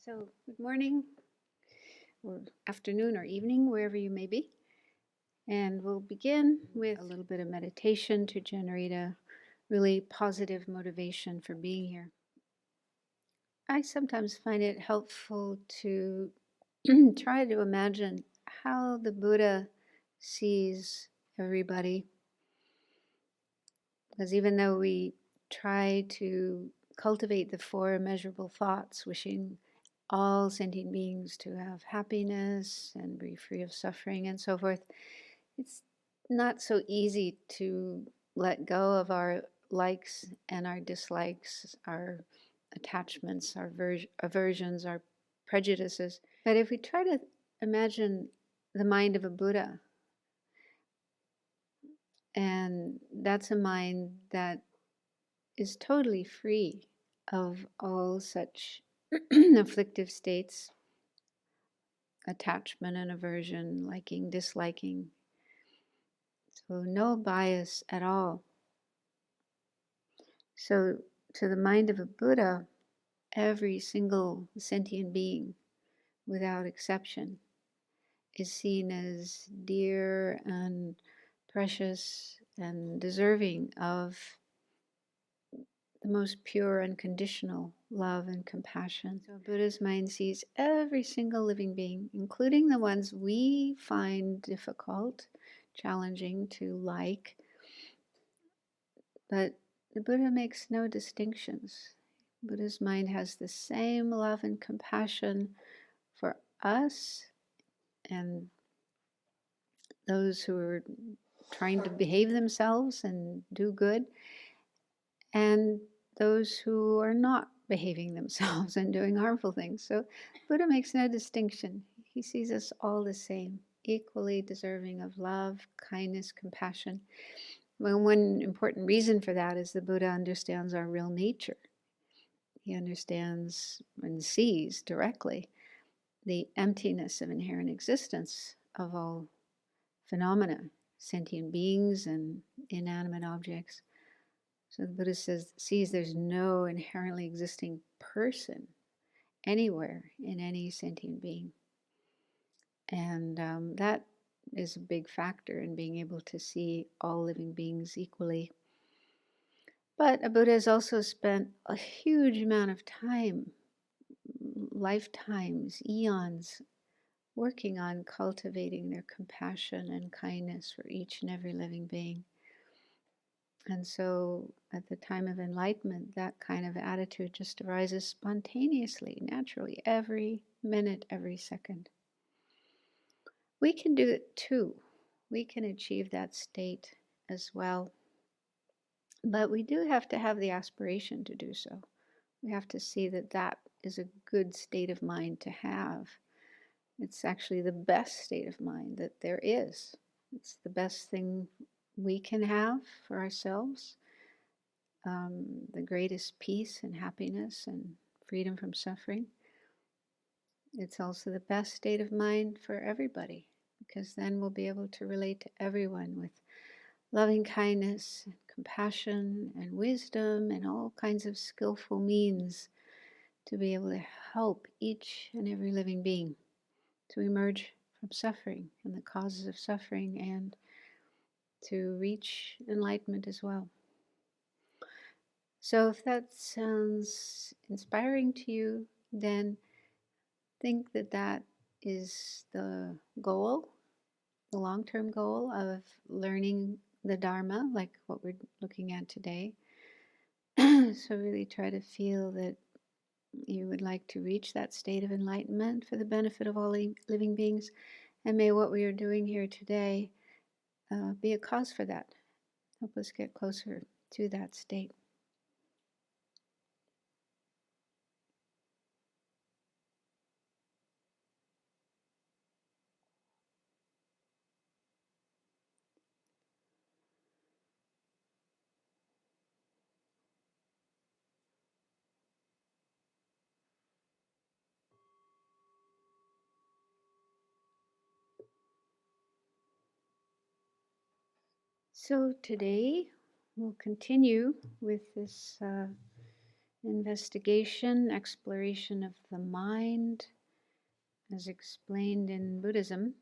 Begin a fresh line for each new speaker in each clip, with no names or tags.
So, good morning, or afternoon, or evening, wherever you may be. And we'll begin with a little bit of meditation to generate a really positive motivation for being here. I sometimes find it helpful to try to imagine how the Buddha sees everybody. Because even though we try to cultivate the four immeasurable thoughts, wishing all sentient beings to have happiness and be free of suffering and so forth, it's not so easy to let go of our likes and our dislikes, our attachments, our aversions, our prejudices. But if we try to imagine the mind of a Buddha, and that's a mind that is totally free of all such afflictive states, attachment and aversion, liking, disliking. So no bias at all. So to the mind of a Buddha, every single sentient being, without exception, is seen as dear and precious and deserving of the most pure unconditional love and compassion. So Buddha's mind sees every single living being, including the ones we find difficult, challenging to like. But the Buddha makes no distinctions. Buddha's mind has the same love and compassion for us and those who are trying to behave themselves and do good, and those who are not behaving themselves and doing harmful things. So Buddha makes no distinction. He sees us all the same, equally deserving of love, kindness, compassion. Well, one important reason for that is the Buddha understands our real nature. He understands and sees directly the emptiness of inherent existence of all phenomena, sentient beings and inanimate objects. So the Buddha sees there's no inherently existing person anywhere in any sentient being. And that is a big factor in being able to see all living beings equally. But a Buddha has also spent a huge amount of time, lifetimes, eons, working on cultivating their compassion and kindness for each and every living being. And so at the time of enlightenment, that kind of attitude just arises spontaneously, naturally, every minute, every second. We can do it too. We can achieve that state as well. But we do have to have the aspiration to do so. We have to see that that is a good state of mind to have. It's actually the best state of mind that there is. It's the best thing we can have for ourselves. The greatest peace and happiness and freedom from suffering. It's also the best state of mind for everybody, because then we'll be able to relate to everyone with loving kindness, and compassion, and wisdom, and all kinds of skillful means to be able to help each and every living being to emerge from suffering and the causes of suffering, and to reach enlightenment as well. So if that sounds inspiring to you, then think that that is the goal, the long-term goal of learning the Dharma, like what we're looking at today. So really try to feel that you would like to reach that state of enlightenment for the benefit of all living beings. And may what we are doing here today be a cause for that. Help us get closer to that state. So today we'll continue with this investigation, exploration of the mind, as explained in Buddhism.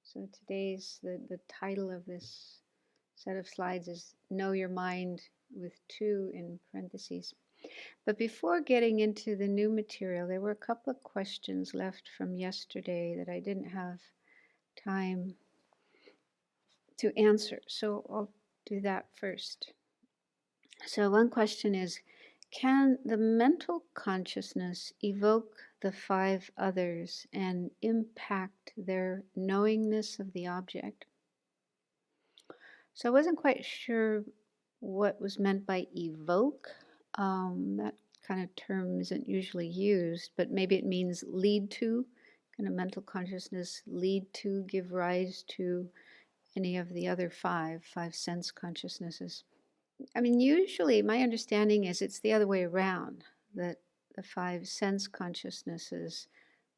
So today's, the title of this set of slides is Know Your Mind with 2 in parentheses. But before getting into the new material, there were a couple of questions left from yesterday that I didn't have time to answer. So I'll do that first. So one question is, can the mental consciousness evoke the 5 others and impact their knowingness of the object? So I wasn't quite sure what was meant by evoke. That kind of term isn't usually used, but maybe it means lead to, kind of mental consciousness lead to, give rise to any of the other 5 sense consciousnesses. I mean, usually my understanding is it's the other way around, that the 5 sense consciousnesses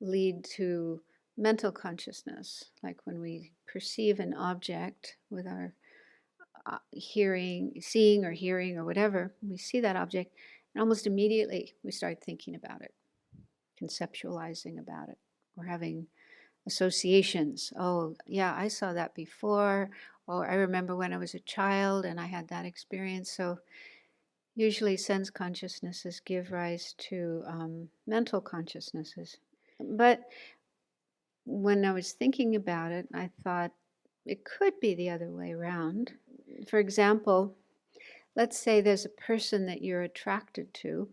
lead to mental consciousness, like when we perceive an object with our seeing or hearing or whatever, we see that object, and almost immediately we start thinking about it, conceptualizing about it, or having associations. Oh, yeah, I saw that before, or I remember when I was a child and I had that experience. So usually sense consciousnesses give rise to mental consciousnesses. But when I was thinking about it, I thought it could be the other way around. For example, let's say there's a person that you're attracted to,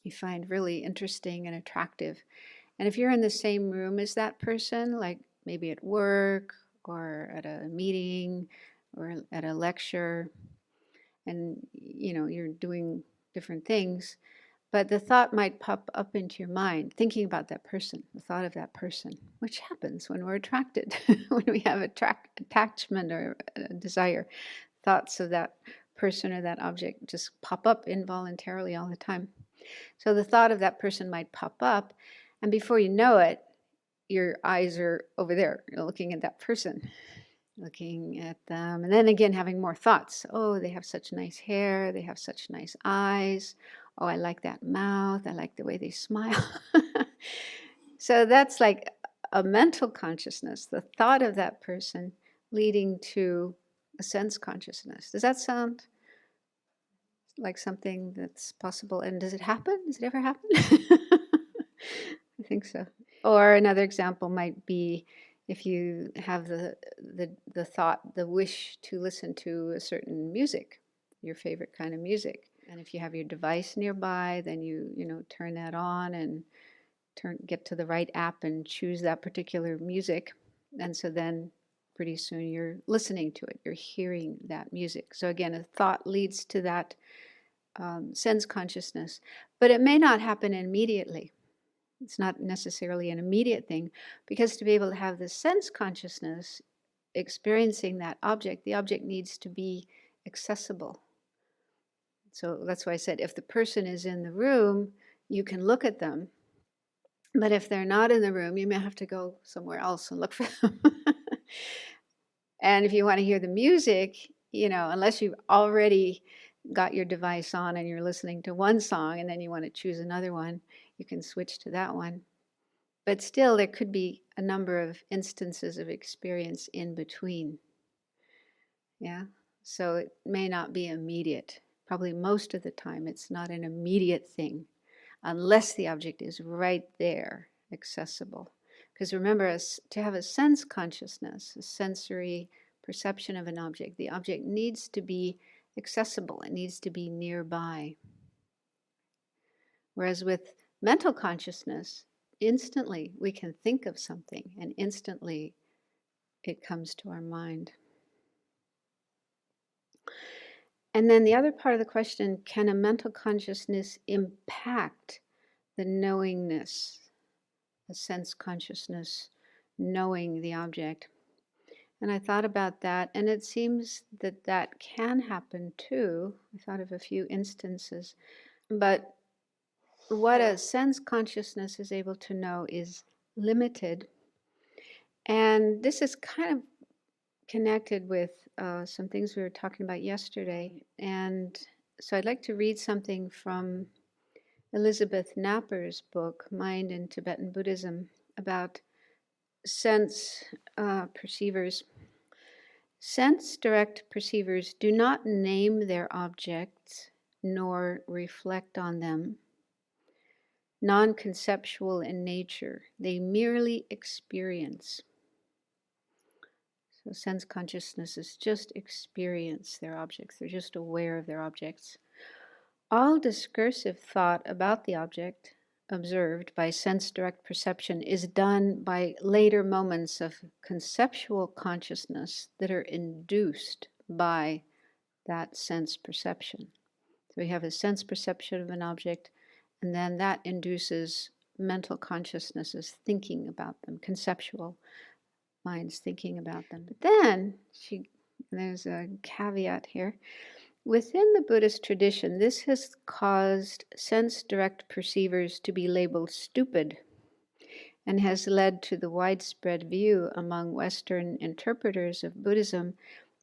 you find really interesting and attractive. And if you're in the same room as that person, like maybe at work or at a meeting or at a lecture, and you're doing different things, but the thought might pop up into your mind, thinking about that person, the thought of that person, which happens when we're attracted, when we have attachment or a desire. Thoughts of that person or that object just pop up involuntarily all the time. So the thought of that person might pop up, and before you know it, your eyes are over there, you're looking at that person, looking at them, and then again having more thoughts. Oh, they have such nice hair, they have such nice eyes. Oh, I like that mouth, I like the way they smile. So that's like a mental consciousness, the thought of that person leading to a sense consciousness. Does that sound like something that's possible? And does it happen? Does it ever happen? I think so. Or another example might be if you have the thought, the wish to listen to a certain music, your favorite kind of music. And if you have your device nearby, then you turn that on and get to the right app and choose that particular music. And so then pretty soon you're listening to it, you're hearing that music. So again, a thought leads to that sense consciousness, but it may not happen immediately. It's not necessarily an immediate thing, because to be able to have the sense consciousness experiencing that object, the object needs to be accessible. So that's why I said if the person is in the room, you can look at them. But if they're not in the room, you may have to go somewhere else and look for them. And if you want to hear the music, unless you've already got your device on and you're listening to one song and then you want to choose another one, you can switch to that one. But still, there could be a number of instances of experience in between. Yeah? So it may not be immediate. Probably most of the time, it's not an immediate thing, unless the object is right there, accessible. Because remember, to have a sense consciousness, a sensory perception of an object, the object needs to be accessible. It needs to be nearby. Whereas with mental consciousness, instantly we can think of something and instantly it comes to our mind. And then the other part of the question, can a mental consciousness impact the knowingness, the sense consciousness, knowing the object? And I thought about that, and it seems that that can happen too. I thought of a few instances. But what a sense consciousness is able to know is limited. And this is kind of connected with some things we were talking about yesterday. And So I'd like to read something from Elizabeth Napper's book, Mind in Tibetan Buddhism, about sense perceivers. Sense direct perceivers do not name their objects nor reflect on them. Non-conceptual in nature, they merely experience. So sense consciousness is just experience their objects. They're just aware of their objects. All discursive thought about the object observed by sense direct perception is done by later moments of conceptual consciousness that are induced by that sense perception. So we have a sense perception of an object, and then that induces mental consciousnesses thinking about them, conceptual minds thinking about them. But then, there's a caveat here. Within the Buddhist tradition, this has caused sense-direct perceivers to be labeled stupid and has led to the widespread view among Western interpreters of Buddhism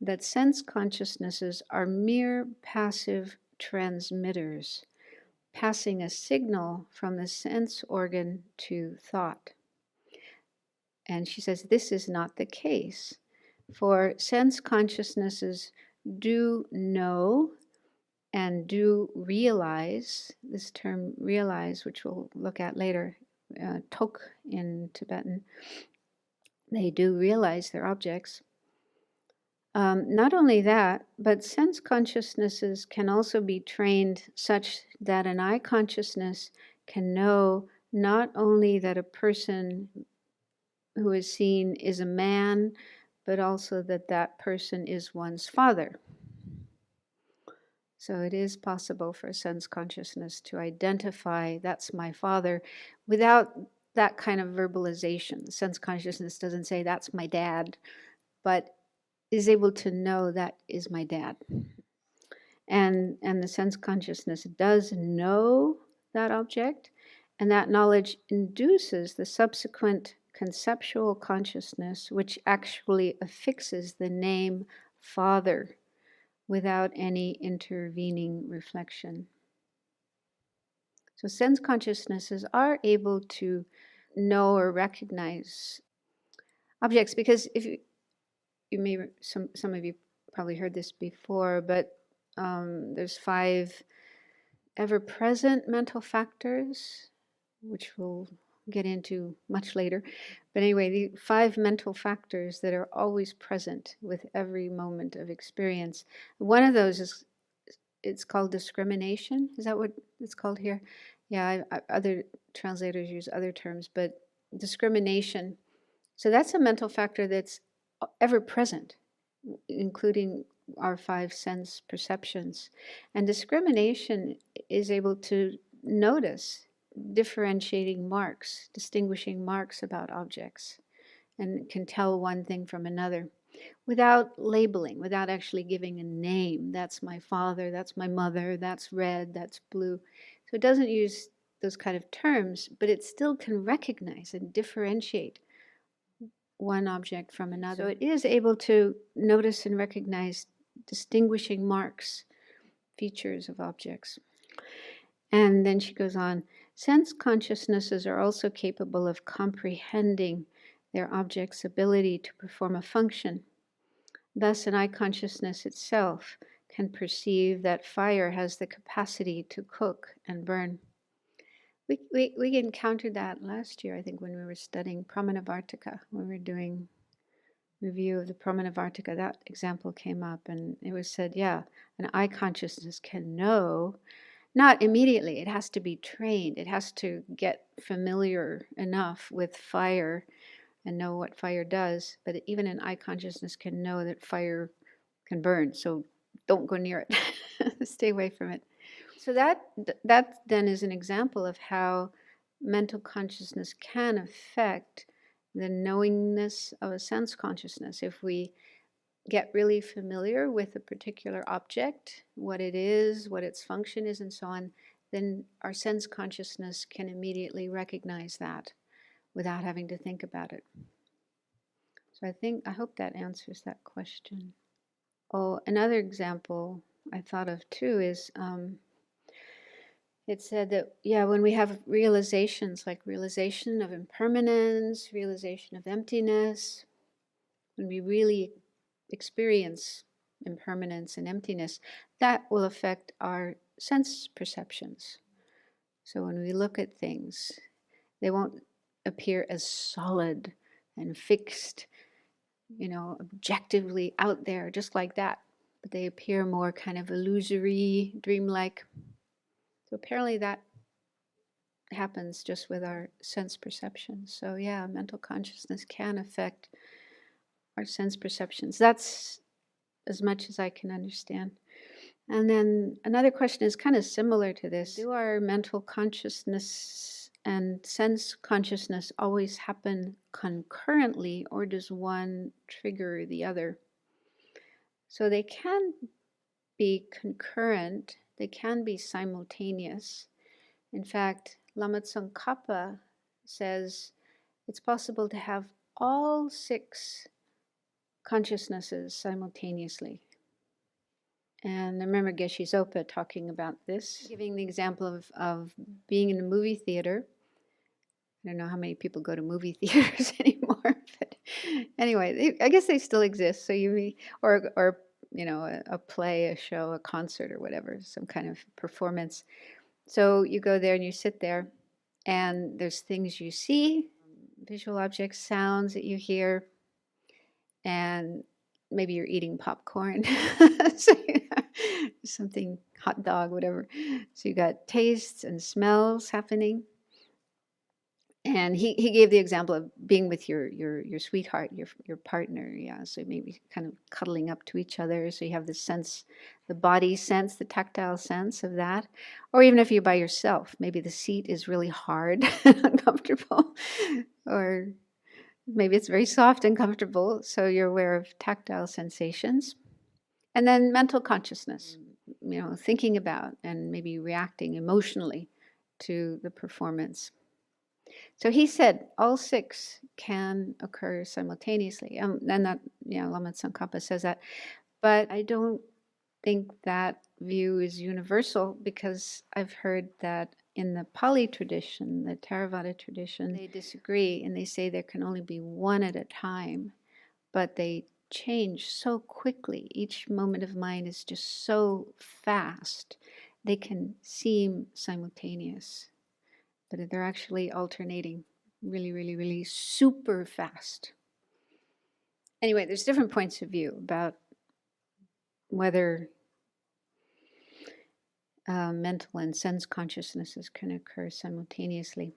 that sense consciousnesses are mere passive transmitters, passing a signal from the sense organ to thought. And she says this is not the case, for sense consciousnesses do know and do realize, this term realize, which we'll look at later, tok in Tibetan, they do realize their objects. Not only that, but sense consciousnesses can also be trained such that an eye consciousness can know not only that a person who is seen is a man, but also that that person is one's father. So it is possible for sense consciousness to identify that's my father without that kind of verbalization. Sense consciousness doesn't say that's my dad, but is able to know that is my dad. And the sense consciousness does know that object, and that knowledge induces the subsequent conceptual consciousness, which actually affixes the name Father without any intervening reflection. So sense consciousnesses are able to know or recognize objects, because if you may, some of you probably heard this before, but there's 5 ever-present mental factors, which we'll get into much later. But anyway, the 5 mental factors that are always present with every moment of experience. One of those is, it's called discrimination. Is that what it's called here? Yeah, other translators use other terms, but discrimination. So that's a mental factor that's ever present, including our 5 sense perceptions. And discrimination is able to notice differentiating marks, distinguishing marks about objects, and can tell one thing from another without labeling, without actually giving a name. That's my father, that's my mother, that's red, that's blue. So it doesn't use those kind of terms, but it still can recognize and differentiate one object from another. So it is able to notice and recognize distinguishing marks, features of objects. And then she goes on, sense consciousnesses are also capable of comprehending their object's ability to perform a function. Thus, an eye consciousness itself can perceive that fire has the capacity to cook and burn. We encountered that last year, I think, when we were studying Pramanavartika, when we were doing review of the Pramanavartika. That example came up, and it was said, yeah, an eye consciousness can know, not immediately, it has to be trained, it has to get familiar enough with fire and know what fire does, but even an eye consciousness can know that fire can burn, so don't go near it. Stay away from it. So that then is an example of how mental consciousness can affect the knowingness of a sense consciousness. If we get really familiar with a particular object, what it is, what its function is, and so on, then our sense consciousness can immediately recognize that without having to think about it. So I hope that answers that question. Oh, another example I thought of too is it said that, yeah, when we have realizations, like realization of impermanence, realization of emptiness, when we really experience impermanence and emptiness, that will affect our sense perceptions. So when we look at things, they won't appear as solid and fixed, objectively out there, just like that. But they appear more kind of illusory, dreamlike. So apparently that happens just with our sense perceptions. So yeah, mental consciousness can affect our sense perceptions. That's as much as I can understand. And then another question is kind of similar to this. Do our mental consciousness and sense consciousness always happen concurrently, or does one trigger the other? So they can be concurrent, they can be simultaneous. In fact, Lama Tsongkhapa says it's possible to have all 6 consciousnesses simultaneously. And I remember Geshe Zopa talking about this, giving the example of being in a movie theater. I don't know how many people go to movie theaters anymore, but anyway, I guess they still exist. So or a play, a show, a concert, or whatever, some kind of performance. So you go there and you sit there, and there's things you see, visual objects, sounds that you hear, and maybe you're eating popcorn, so something, hot dog, whatever. So you got tastes and smells happening. And he gave the example of being with your sweetheart, your partner, yeah. So maybe kind of cuddling up to each other. So you have the sense, the body sense, the tactile sense of that. Or even if you're by yourself, maybe the seat is really hard and uncomfortable, or maybe it's very soft and comfortable. So you're aware of tactile sensations. And then mental consciousness, thinking about and maybe reacting emotionally to the performance. So he said all 6 can occur simultaneously. And that, Lama Tsongkhapa says that. But I don't think that view is universal, because I've heard that in the Pali tradition, the Theravada tradition, they disagree and they say there can only be one at a time, but they change so quickly. Each moment of mind is just so fast. They can seem simultaneous, but they're actually alternating really, really, really super fast. Anyway, there's different points of view about whether mental and sense consciousnesses can occur simultaneously.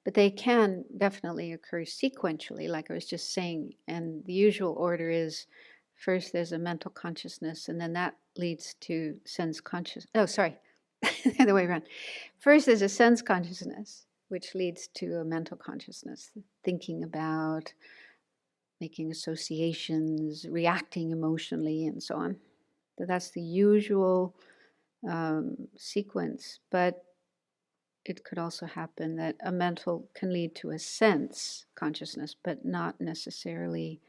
But they can definitely occur sequentially, like I was just saying. And the usual order is first there's a mental consciousness, and then that leads to sense consciousness. Oh, sorry, the other way around. First there's a sense consciousness, which leads to a mental consciousness, thinking about, making associations, reacting emotionally, and so on. So that's the usual sequence. But it could also happen that a mental can lead to a sense consciousness, but not necessarily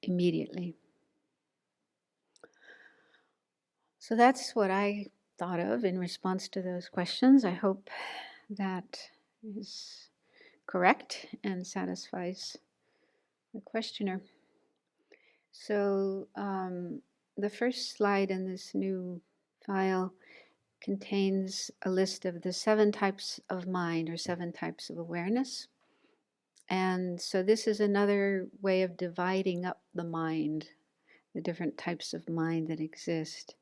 immediately. So that's what I thought of in response to those questions. I hope that is correct and satisfies the questioner. So the first slide in this new file contains a list of the 7 types of mind, or 7 types of awareness. And so this is another way of dividing up the mind, the different types of mind that exist.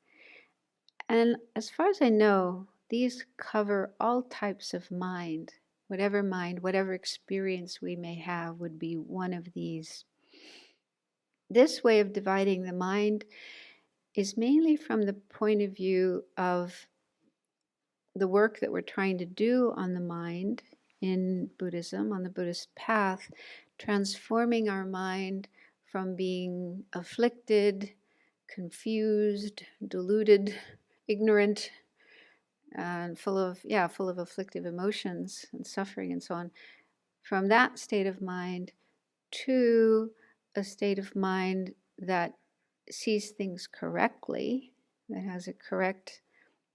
And as far as I know, these cover all types of mind. Whatever experience we may have would be one of these. This way of dividing the mind is mainly from the point of view of the work that we're trying to do on the mind in Buddhism, on the Buddhist path, transforming our mind from being afflicted, confused, deluded, ignorant, and full of afflictive emotions and suffering and so on, from that state of mind to a state of mind that sees things correctly, that has a correct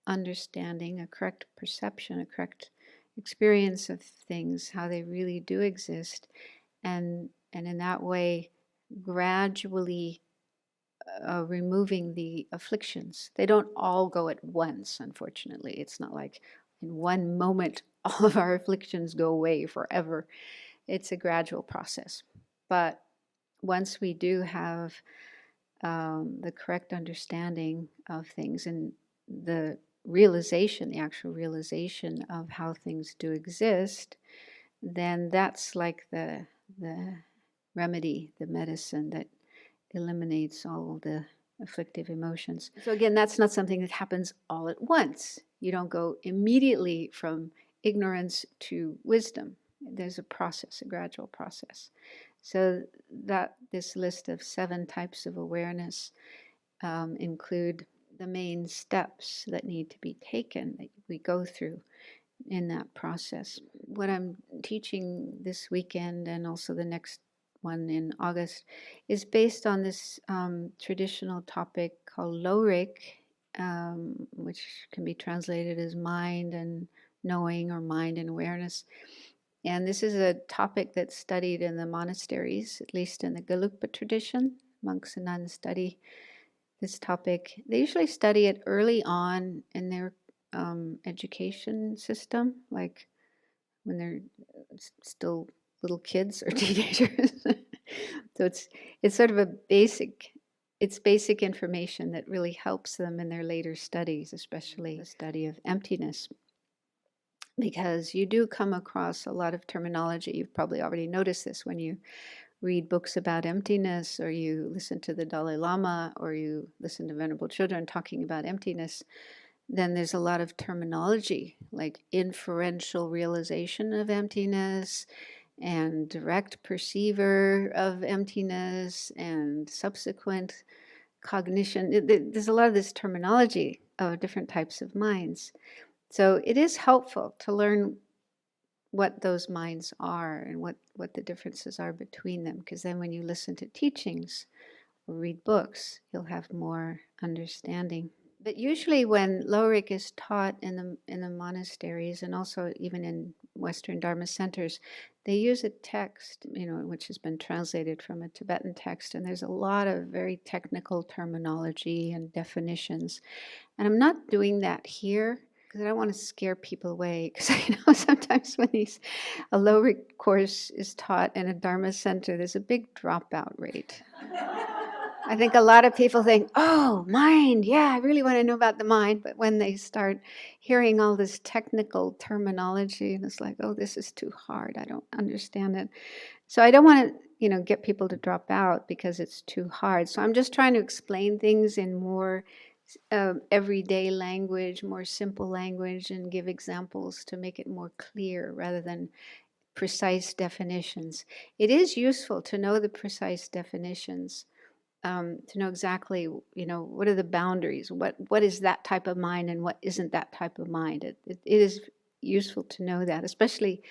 understanding, a correct perception, a correct experience of things, how they really do exist, and in that way gradually removing the afflictions. They don't all go at once, unfortunately. It's not like in one moment all of our afflictions go away forever. It's a gradual process. But once we do have the correct understanding of things and the realization, the actual realization of how things do exist, then that's like the remedy, the medicine that eliminates all the afflictive emotions. So again, that's not something that happens all at once. You don't go immediately from ignorance to wisdom. There's a process, a gradual process. So that this list of 7 types of awareness include the main steps that need to be taken, that we go through in that process. What I'm teaching this weekend and also the next one in August is based on this traditional topic called Lorik, which can be translated as mind and knowing or mind and awareness. And this is a topic that's studied in the monasteries, at least in the Gelugpa tradition. Monks and nuns study this topic. They usually study it early on in their education system, like when they're still little kids or teenagers. So it's sort of a basic information that really helps them in their later studies, especially the study of emptiness. Because you do come across a lot of terminology. You've probably already noticed this when you read books about emptiness, or you listen to the Dalai Lama, or you listen to Venerable Children talking about emptiness. Then there's a lot of terminology like inferential realization of emptiness and direct perceiver of emptiness and subsequent cognition. There's a lot of this terminology of different types of minds. So it is helpful to learn what those minds are and what the differences are between them, because then when you listen to teachings or read books, you'll have more understanding. But usually when Lorik is taught in the monasteries and also even in Western Dharma centers, they use a text, which has been translated from a Tibetan text, and there's a lot of very technical terminology and definitions. And I'm not doing that here because I don't want to scare people away, because I know sometimes when a Lorik course is taught in a Dharma center, there's a big dropout rate. I think a lot of people think, oh, mind, yeah, I really want to know about the mind. But when they start hearing all this technical terminology, and it's like, oh, this is too hard. I don't understand it. So I don't want to, get people to drop out because it's too hard. So I'm just trying to explain things in more everyday language, more simple language, and give examples to make it more clear rather than precise definitions. It is useful to know the precise definitions. To know exactly, what are the boundaries? What is that type of mind and what isn't that type of mind? It is useful to know that, especially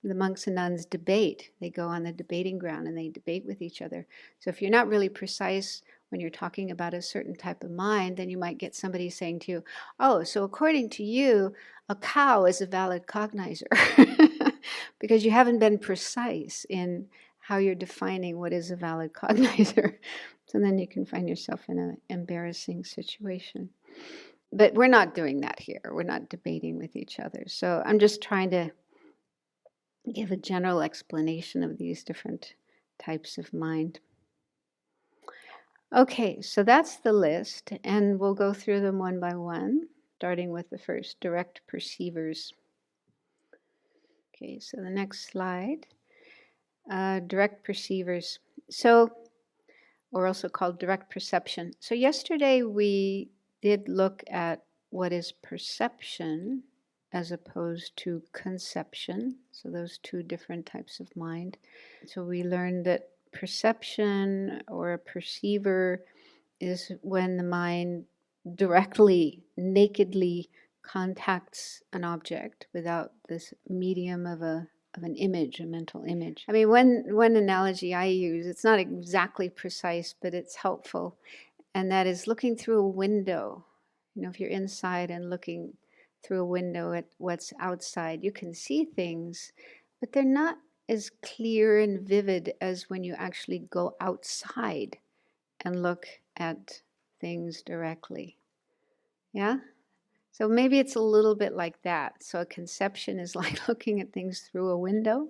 the monks and nuns debate. They go on the debating ground and they debate with each other. So if you're not really precise when you're talking about a certain type of mind, then you might get somebody saying to you, oh, so according to you, a cow is a valid cognizer. Because you haven't been precise in how you're defining what is a valid cognizer. So then you can find yourself in an embarrassing situation. But we're not doing that here. We're not debating with each other. So I'm just trying to give a general explanation of these different types of mind. Okay, so that's the list, and we'll go through them one by one, starting with the first, direct perceivers. Okay, so the next slide, direct perceivers. So, or also called direct perception. So yesterday we did look at what is perception as opposed to conception. So those 2 different types of mind. So we learned that perception or a perceiver is when the mind directly, nakedly contacts an object without this medium of an image, a mental image. I mean, one analogy I use, it's not exactly precise, but it's helpful, and that is looking through a window. You know, if you're inside and looking through a window at what's outside, you can see things, but they're not as clear and vivid as when you actually go outside and look at things directly. Yeah? So maybe it's a little bit like that. So a conception is like looking at things through a window,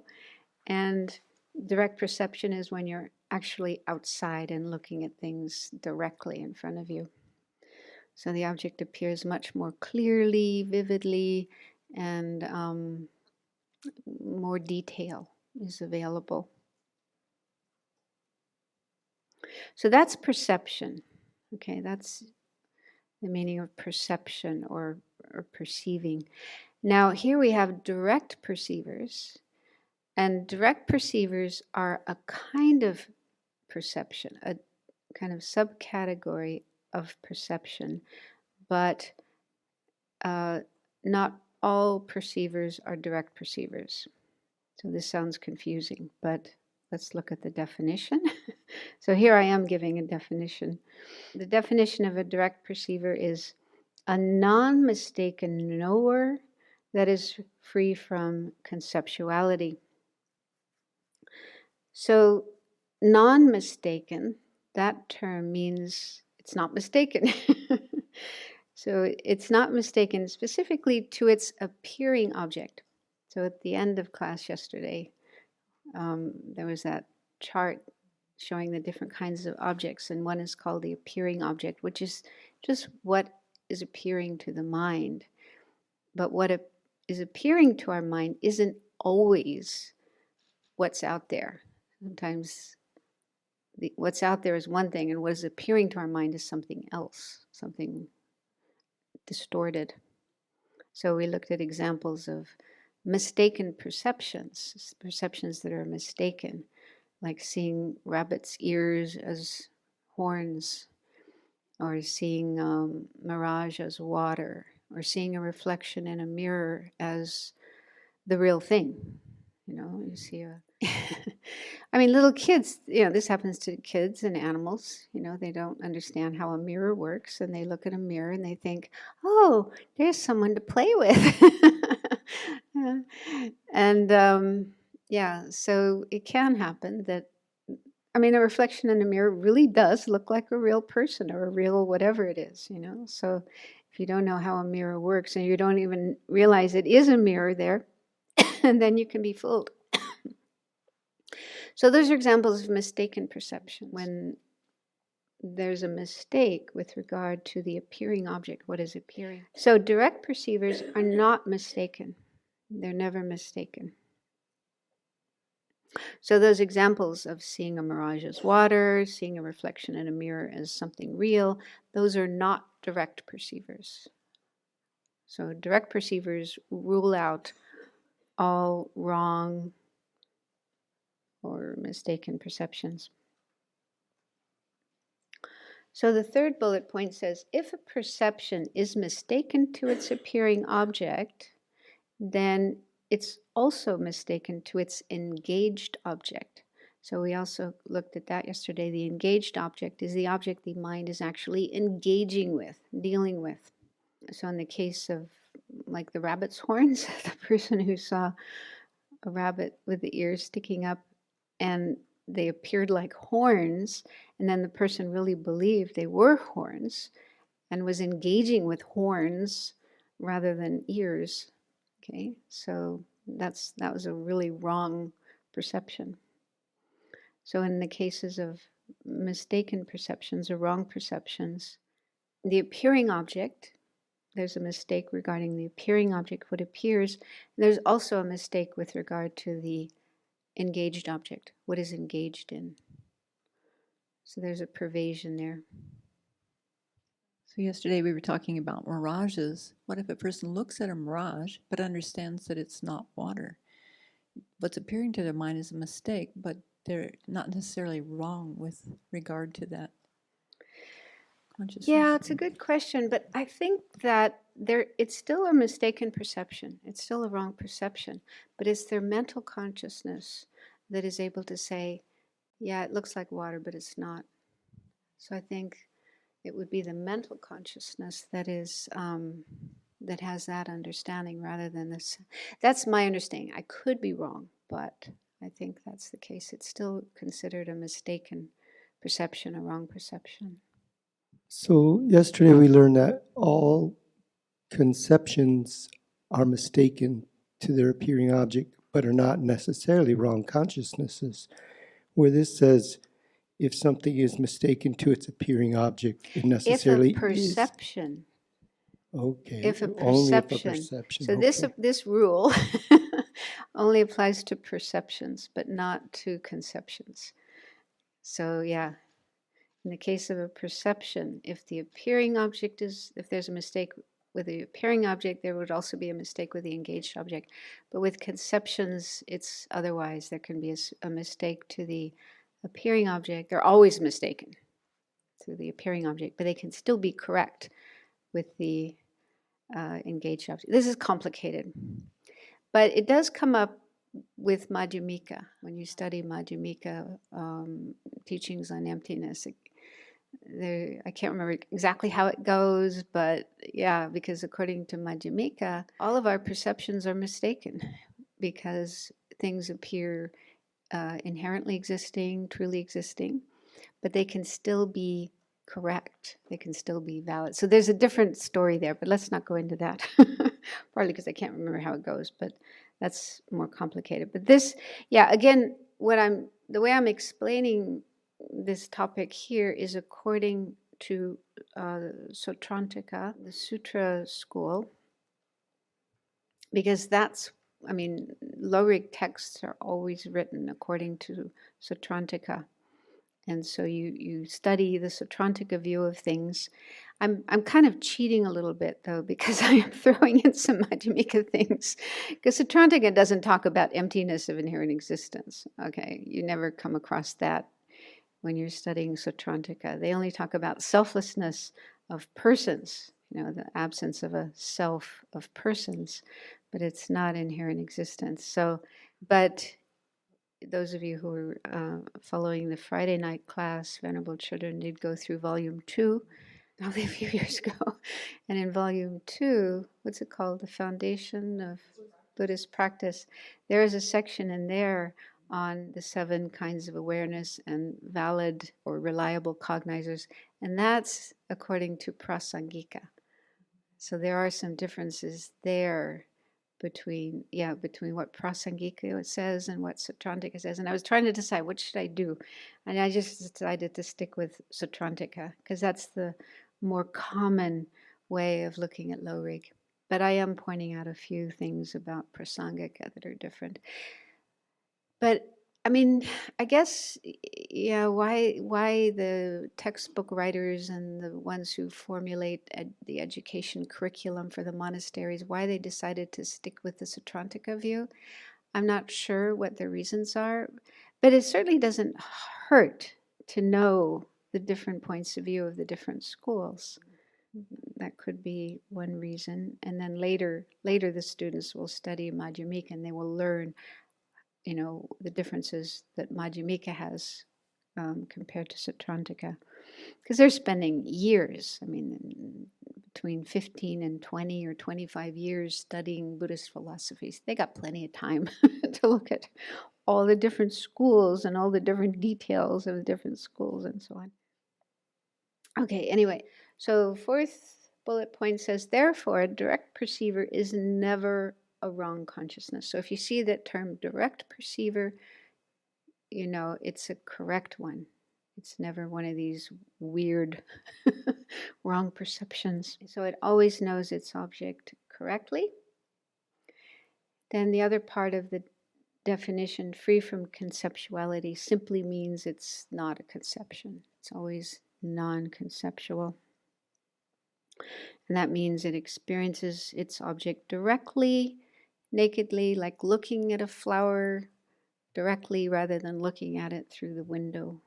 and direct perception is when you're actually outside and looking at things directly in front of you. So the object appears much more clearly, vividly, and more detail is available. So that's perception. Okay, that's the meaning of perception or perceiving. Now here we have direct perceivers, and direct perceivers are a kind of perception, a kind of subcategory of perception, but not all perceivers are direct perceivers. So this sounds confusing, but let's look at the definition. So here I am giving a definition. The definition of a direct perceiver is a non-mistaken knower that is free from conceptuality. So non-mistaken, that term means it's not mistaken. So it's not mistaken specifically to its appearing object. So at the end of class yesterday, there was that chart showing the different kinds of objects, and one is called the appearing object, which is just what is appearing to the mind. But what is appearing to our mind isn't always what's out there. Sometimes what's out there is one thing, and what is appearing to our mind is something else, something distorted. So we looked at examples of mistaken perceptions, perceptions that are mistaken, like seeing rabbits' ears as horns, or seeing mirage as water, or seeing a reflection in a mirror as the real thing. You know, you see a I mean, little kids, you know, this happens to kids and animals. You know, they don't understand how a mirror works, and they look at a mirror and they think, oh, there's someone to play with. And yeah, so it can happen that, I mean, a reflection in a mirror really does look like a real person or a real whatever it is, you know. So if you don't know how a mirror works and you don't even realize it is a mirror there, and then you can be fooled. So those are examples of mistaken perception. When there's a mistake with regard to the appearing object, what is appearing? So direct perceivers are not mistaken. They're never mistaken. So those examples of seeing a mirage as water, seeing a reflection in a mirror as something real, those are not direct perceivers. So direct perceivers rule out all wrong or mistaken perceptions. So the third bullet point says, if a perception is mistaken to its appearing object, then it's also mistaken to its engaged object. So we also looked at that yesterday. The engaged object is the object the mind is actually engaging with, dealing with. So in the case of like the rabbit's horns, the person who saw a rabbit with the ears sticking up and they appeared like horns, and then the person really believed they were horns and was engaging with horns rather than ears. Okay, so that was a really wrong perception. So in the cases of mistaken perceptions or wrong perceptions, the appearing object, there's a mistake regarding the appearing object, what appears. There's also a mistake with regard to the engaged object, what is engaged in. So there's a pervasion there.
So yesterday we were talking about mirages. What if a person looks at a mirage but understands that it's not water? What's appearing to their mind is a mistake, but they're not necessarily wrong with regard to that consciousness.
Yeah, it's a good question, but I think that it's still a mistaken perception. It's still a wrong perception, but it's their mental consciousness that is able to say, yeah, it looks like water, but it's not. So I think it would be the mental consciousness that is that has that understanding rather than this. That's my understanding. I could be wrong, but I think that's the case. It's still considered a mistaken perception, a wrong perception.
So yesterday we learned that all conceptions are mistaken to their appearing object, but are not necessarily wrong consciousnesses. Where this says, if something is mistaken to its appearing object, it necessarily
If a perception,
is. Okay.
if a
Only if a
perception.
perception.
So
Okay.
this rule only applies to perceptions, but not to conceptions. So yeah, in the case of a perception, if the appearing object is, if there's a mistake with the appearing object, there would also be a mistake with the engaged object. But with conceptions, it's otherwise. There can be a mistake to the appearing object. They're always mistaken to the appearing object, but they can still be correct with the engaged object. This is complicated, but it does come up with Madhyamika. When you study Madhyamika teachings on emptiness, I can't remember exactly how it goes, but yeah, because according to Madhyamika, all of our perceptions are mistaken because things appear inherently existing, truly existing, but they can still be correct. They can still be valid. So there's a different story there, but let's not go into that. Partly because I can't remember how it goes, but that's more complicated. But this, yeah, again, the way I'm explaining this topic here is according to Sotrantika, the Sutra school, because that's, I mean, low-rig texts are always written according to Sotrantika. And so you study the Sotrantika view of things. I'm kind of cheating a little bit, though, because I am throwing in some Madhyamika things. Because Sotrantika doesn't talk about emptiness of inherent existence. Okay, you never come across that when you're studying Sotrantika. They only talk about selflessness of persons, the absence of a self of persons, but it's not inherent existence. So, but those of you who are following the Friday night class, Venerable Children did go through volume 2, only a few years ago. And in volume 2, what's it called? The Foundation of Buddhist Practice. There is a section in there on the 7 kinds of awareness and valid or reliable cognizers. And that's according to Prasangika. So there are some differences there between what Prasangika says and what Sotrantika says. And I was trying to decide what should I do. And I just decided to stick with Sotrantika because that's the more common way of looking at low rig. But I am pointing out a few things about Prasangika that are different. But I mean, I guess, yeah, why the textbook writers and the ones who formulate the education curriculum for the monasteries, why they decided to stick with the Sotrantika view, I'm not sure what the reasons are, but it certainly doesn't hurt to know the different points of view of the different schools. That could be one reason. And then later the students will study Madhyamika and they will learn the differences that Madhyamika has compared to Sotrantika. Because they're spending years, I mean, between 15 and 20 or 25 years studying Buddhist philosophies. They got plenty of time to look at all the different schools and all the different details of the different schools and so on. Okay, anyway, so 4th bullet point says, therefore, a direct perceiver is never a wrong consciousness. So if you see that term direct perceiver, it's a correct one. It's never one of these weird wrong perceptions. So it always knows its object correctly. Then the other part of the definition, free from conceptuality, simply means it's not a conception. It's always non-conceptual. And that means it experiences its object directly, nakedly, like looking at a flower directly rather than looking at it through the window.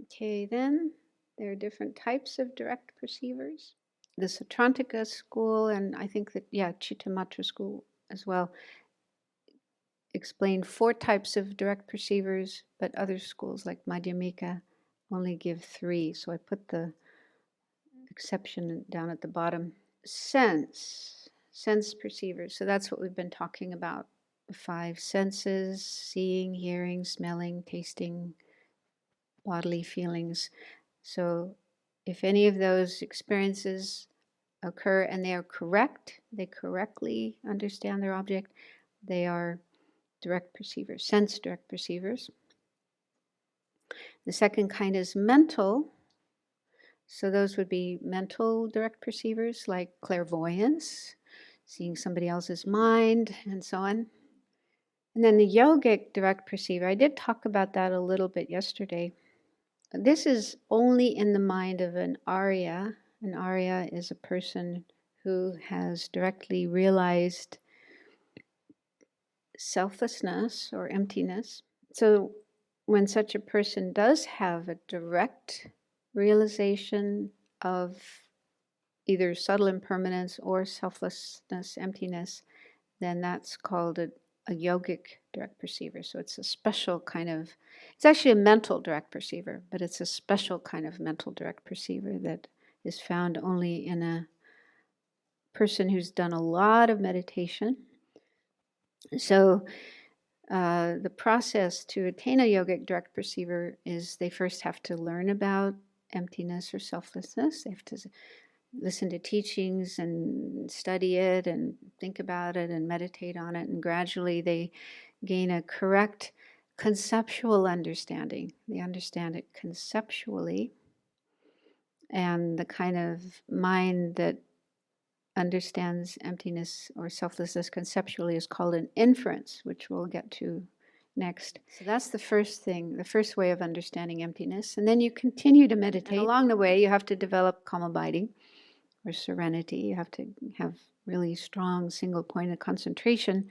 Okay, then there are different types of direct perceivers. The Sotrantika school, and I think that, Chittamatra school as well, explain 4 types of direct perceivers, but other schools like Madhyamika only give 3. So I put the exception down at the bottom. Sense perceivers. So that's what we've been talking about. The 5 senses: seeing, hearing, smelling, tasting, bodily feelings. So if any of those experiences occur and they are correct, they correctly understand their object, they are direct perceivers, sense direct perceivers. The second kind is mental. So those would be mental direct perceivers, like clairvoyance, seeing somebody else's mind, and so on. And then the yogic direct perceiver, I did talk about that a little bit yesterday. This is only in the mind of an Arya. An Arya is a person who has directly realized selflessness or emptiness. So when such a person does have a direct realization of either subtle impermanence or selflessness, emptiness, then that's called a yogic direct perceiver. So it's a special kind of, it's actually a mental direct perceiver, but it's a special kind of mental direct perceiver that is found only in a person who's done a lot of meditation. So the process to attain a yogic direct perceiver is they first have to learn about emptiness or selflessness. They have to listen to teachings and study it and think about it and meditate on it, and gradually they gain a correct conceptual understanding. They understand it conceptually, and the kind of mind that understands emptiness or selflessness conceptually is called an inference, which we'll get to next. So that's the first thing, the first way of understanding emptiness. And then you continue to meditate. And along the way, you have to develop calm abiding or serenity. You have to have really strong single point of concentration.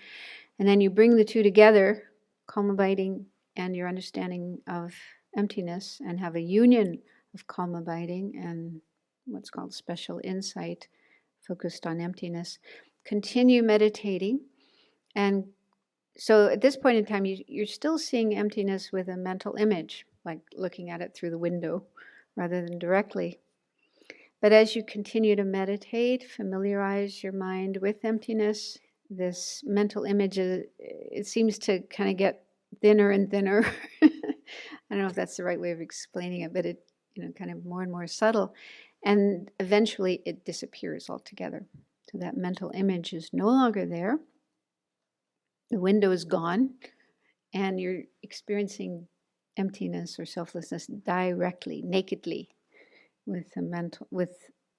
And then you bring the two together, calm abiding and your understanding of emptiness, and have a union of calm abiding and what's called special insight focused on emptiness. Continue meditating. And so at this point in time, you're still seeing emptiness with a mental image, like looking at it through the window rather than directly. But as you continue to meditate, familiarize your mind with emptiness, this mental image, it seems to kind of get thinner and thinner. I don't know if that's the right way of explaining it, but it, kind of more and more subtle. And eventually it disappears altogether. So that mental image is no longer there. The window is gone, and you're experiencing emptiness or selflessness directly, nakedly, with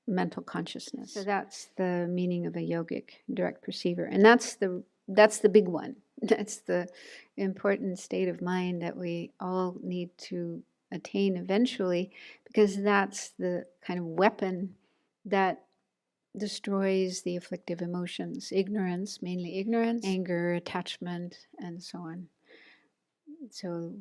mental consciousness. So that's the meaning of a yogic direct perceiver, and that's the big one. That's the important state of mind that we all need to attain eventually, because that's the kind of weapon that destroys the afflictive emotions, ignorance, mainly ignorance, anger, attachment, and so on. So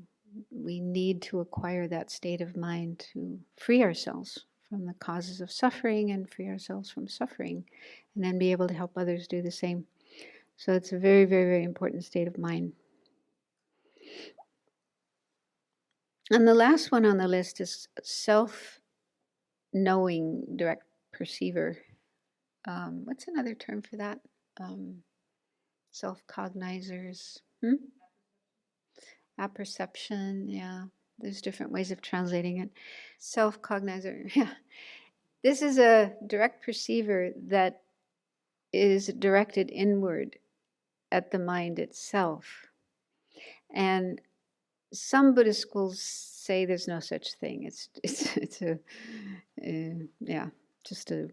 we need to acquire that state of mind to free ourselves from the causes of suffering and free ourselves from suffering, and then be able to help others do the same. So it's a very, very, very important state of mind. And the last one on the list is self-knowing direct perceiver. What's another term for that? Self-cognizers. Apperception, yeah. There's different ways of translating it. Self-cognizer, yeah. This is a direct perceiver that is directed inward at the mind itself. And some Buddhist schools say there's no such thing. It's just a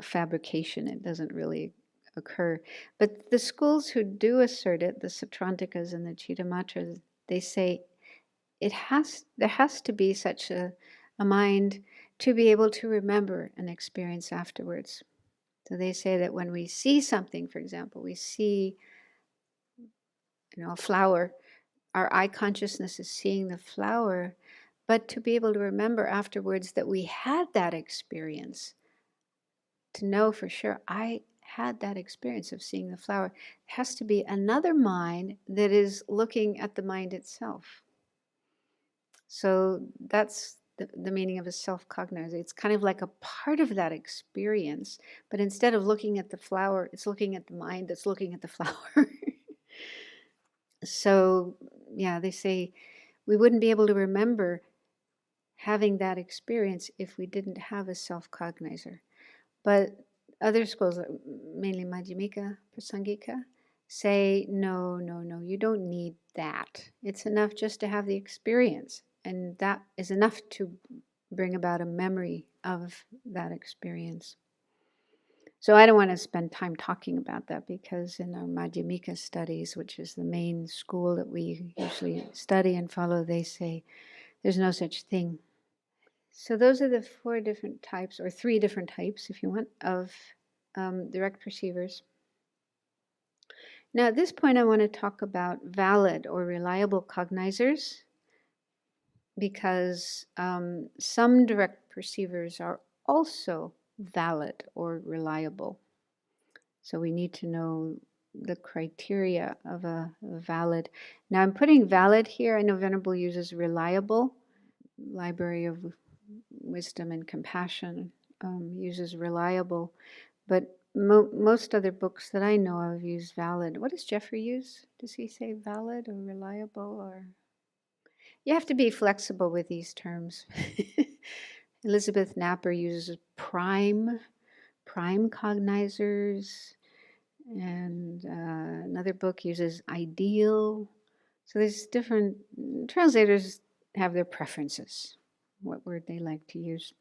fabrication. It doesn't really occur. But the schools who do assert it, the Satrantikas and the Chittamatras, they say there has to be such a mind to be able to remember an experience afterwards. So they say that when we see something, for example, we see a flower, our eye consciousness is seeing the flower, but to be able to remember afterwards that we had that experience, to know for sure I had that experience of seeing the flower, has to be another mind that is looking at the mind itself. So that's the meaning of a self-cognizer. It's kind of like a part of that experience, but instead of looking at the flower, it's looking at the mind that's looking at the flower. So, yeah, they say we wouldn't be able to remember having that experience if we didn't have a self-cognizer. But other schools, mainly Madhyamika, Prasangika, say, no, no, no, you don't need that. It's enough just to have the experience. And that is enough to bring about a memory of that experience. So I don't want to spend time talking about that, because in our Madhyamika studies, which is the main school that we usually study and follow, they say there's no such thing. So those are the 4 different types, or 3 different types, if you want, of direct perceivers. Now at this point I want to talk about valid or reliable cognizers, because some direct perceivers are also valid or reliable. So we need to know the criteria of a valid. Now I'm putting valid here. I know Venerable uses reliable. Library of Wisdom and Compassion uses reliable, but most other books that I know of use valid. What does Jeffrey use? Does he say valid or reliable? Or you have to be flexible with these terms. Elizabeth Napper uses prime cognizers, and another book uses ideal. So there's different translators have their preferences, what word they like to use.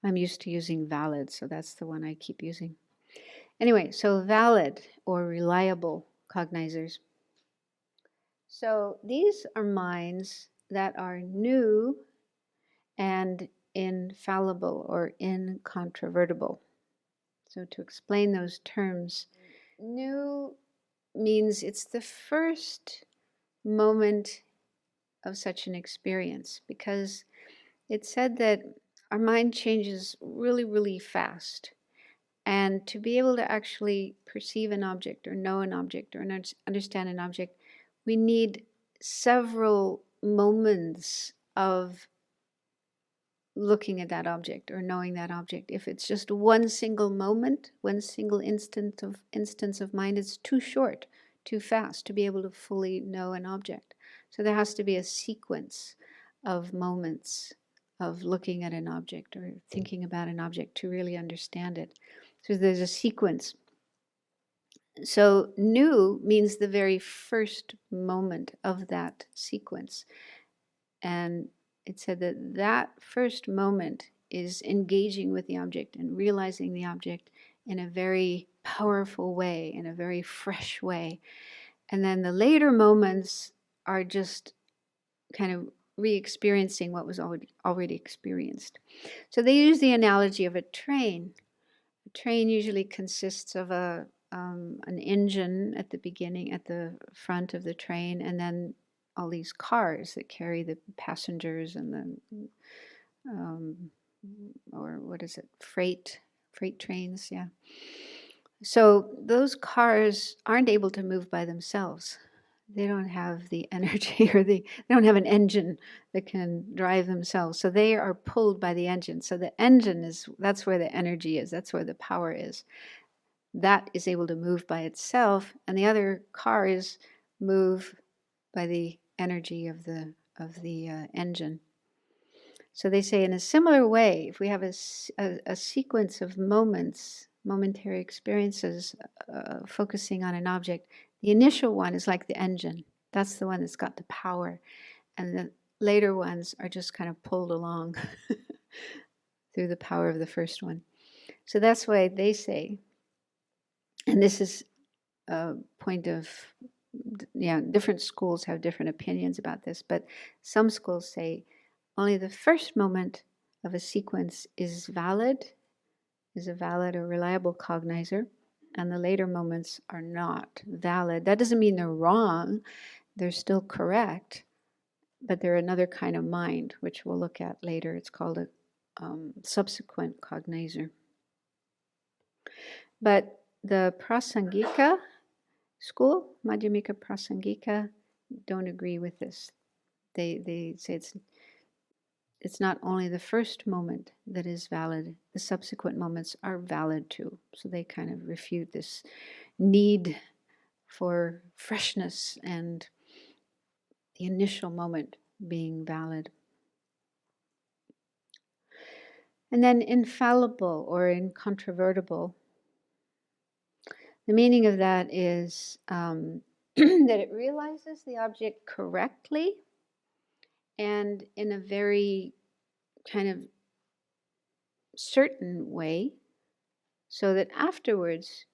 I'm used to using valid, so that's the one I keep using. Anyway, so valid or reliable cognizers. So these are minds that are new and infallible or incontrovertible. So to explain those terms, new means it's the first moment of such an experience, because it's said that our mind changes really, really fast. And to be able to actually perceive an object or know an object or understand an object, we need several moments of looking at that object or knowing that object. If it's just one single moment, one single instance of mind, it's too short, too fast to be able to fully know an object. So there has to be a sequence of moments of looking at an object or thinking about an object to really understand it. So there's a sequence. So new means the very first moment of that sequence. And it said that that first moment is engaging with the object and realizing the object in a very powerful way, in a very fresh way. And then the later moments are just kind of re-experiencing what was already experienced. So they use the analogy of a train. A train usually consists of an engine at the beginning, at the front of the train, and then all these cars that carry the passengers and the, or what is it, freight trains, yeah. So those cars aren't able to move by themselves. They don't have the energy, or they don't have an engine that can drive themselves. So they are pulled by the engine. So the engine that's where the energy is, that's where the power is. That is able to move by itself, and the other cars move by the energy of the engine. So they say in a similar way, if we have a sequence of moments, momentary experiences, focusing on an object, the initial one is like the engine. That's the one that's got the power, and the later ones are just kind of pulled along through the power of the first one. So that's why they say, and this is a point of, different schools have different opinions about this, but some schools say only the first moment of a sequence is a valid or reliable cognizer, and the later moments are not valid. That doesn't mean they're wrong, they're still correct, but they're another kind of mind, which we'll look at later. It's called a subsequent cognizer. But the Prasangika school, Madhyamika Prasangika, don't agree with this. They say it's not only the first moment that is valid, the subsequent moments are valid too. So they kind of refute this need for freshness and the initial moment being valid. And then infallible or incontrovertible. The meaning of that is that it realizes the object correctly and in a very kind of certain way, so that afterwards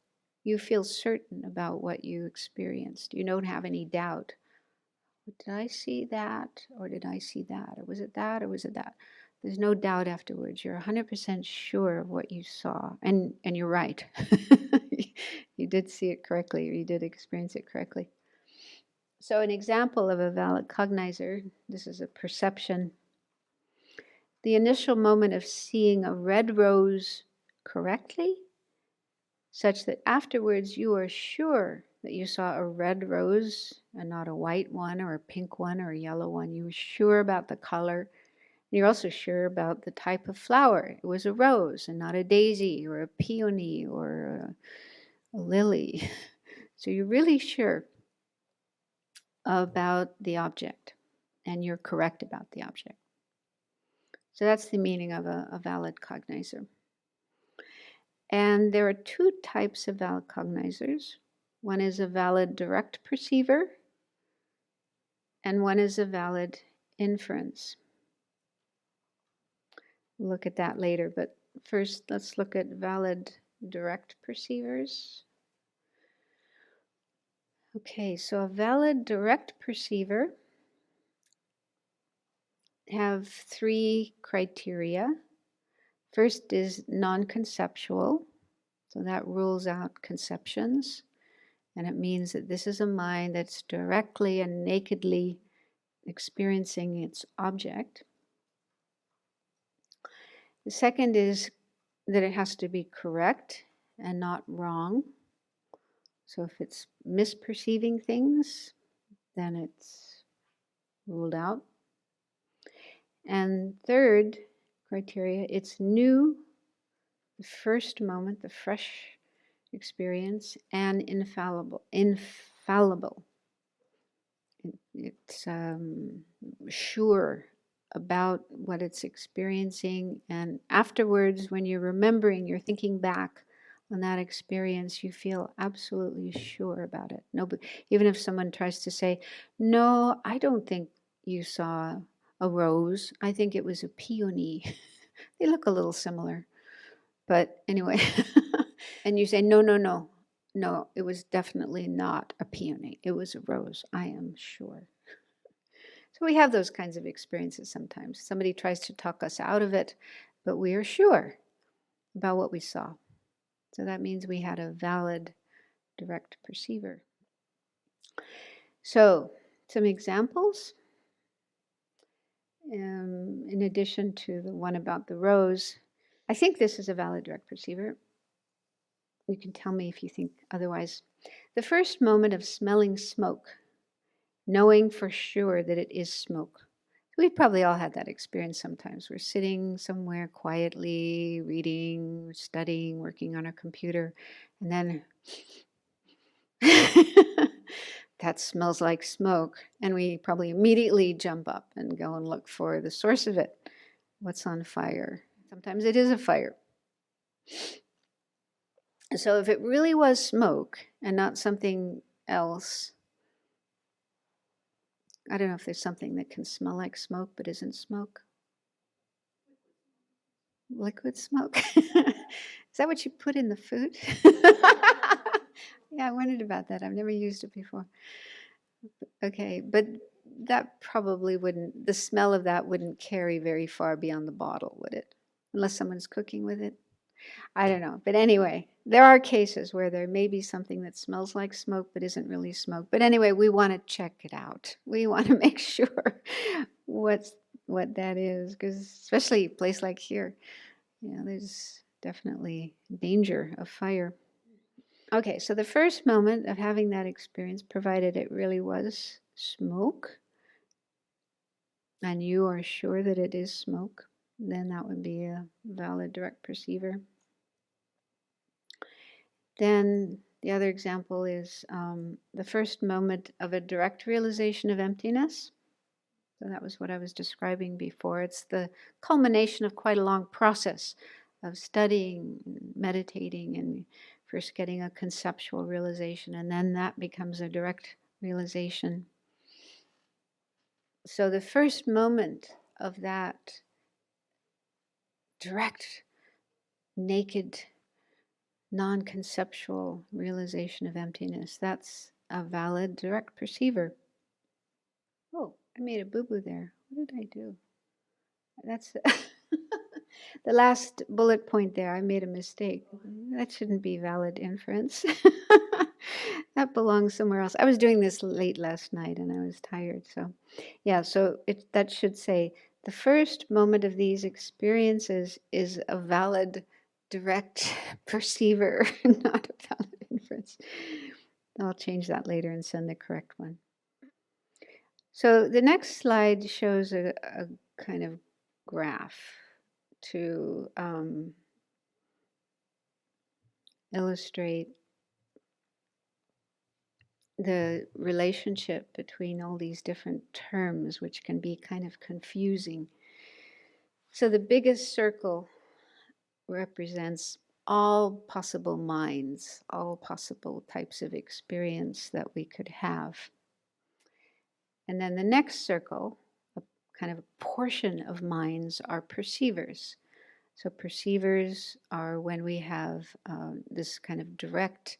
you feel certain about what you experienced. You don't have any doubt. Did I see that? Or did I see that? Or was it that? Or was it that? There's no doubt afterwards. You're 100% sure of what you saw. And you're right. You did see it correctly, or you did experience it correctly. So an example of a valid cognizer, this is a perception. The initial moment of seeing a red rose correctly, such that afterwards you are sure that you saw a red rose and not a white one or a pink one or a yellow one. You were sure about the color. And you're also sure about the type of flower. It was a rose and not a daisy or a peony or a lily. So you're really sure about the object, and you're correct about the object. So that's the meaning of a valid cognizer. And there are two types of valid cognizers. One is a valid direct perceiver, and one is a valid inference. We'll look at that later, but first let's look at valid direct perceivers. Okay, so a valid direct perceiver have three criteria. First is non-conceptual, so that rules out conceptions, and it means that this is a mind that's directly and nakedly experiencing its object. The second is that it has to be correct and not wrong. So if it's misperceiving things, then it's ruled out. And third criteria, it's new, the first moment, the fresh experience, and infallible. It's sure about what it's experiencing, and afterwards, when you're remembering, you're thinking back on that experience, you feel absolutely sure about it. No, even if someone tries to say, "No, I don't think you saw a rose. I think it was a peony." They look a little similar, but anyway. And you say, "No, it was definitely not a peony. It was a rose. I am sure." So we have those kinds of experiences sometimes. Somebody tries to talk us out of it, but we are sure about what we saw. So that means we had a valid direct perceiver. So some examples. In addition to the one about the rose, I think this is a valid direct perceiver. You can tell me if you think otherwise. The first moment of smelling smoke, knowing for sure that it is smoke. We've probably all had that experience sometimes. We're sitting somewhere quietly, reading, studying, working on our computer, and then that smells like smoke, and we probably immediately jump up and go and look for the source of it. What's on fire? Sometimes it is a fire. So if it really was smoke and not something else, I don't know if there's something that can smell like smoke but isn't smoke. Liquid smoke. Is that what you put in the food? Yeah, I wondered about that. I've never used it before. Okay, but that probably wouldn't, the smell of that wouldn't carry very far beyond the bottle, would it? Unless someone's cooking with it. I don't know. But anyway, there are cases where there may be something that smells like smoke but isn't really smoke. But anyway, we want to check it out. We want to make sure what that is, because especially a place like here, there's definitely danger of fire. Okay, so the first moment of having that experience, provided it really was smoke, and you are sure that it is smoke, then that would be a valid direct perceiver. Then the other example is the first moment of a direct realization of emptiness. So that was what I was describing before. It's the culmination of quite a long process of studying, meditating, and first getting a conceptual realization, and then that becomes a direct realization. So the first moment of that direct, naked, non-conceptual realization of emptiness, that's a valid direct perceiver. Oh, I made a boo-boo there. What did I do? That's the last bullet point there. I made a mistake. That shouldn't be valid inference. That belongs somewhere else. I was doing this late last night and I was tired. So, yeah, so that should say the first moment of these experiences is a valid direct perceiver, not a valid inference. I'll change that later and send the correct one. So the next slide shows a kind of graph to illustrate the relationship between all these different terms, which can be kind of confusing. So the biggest circle represents all possible minds, all possible types of experience that we could have. And then the next circle, a kind of a portion of minds, are perceivers. So perceivers are when we have this kind of direct,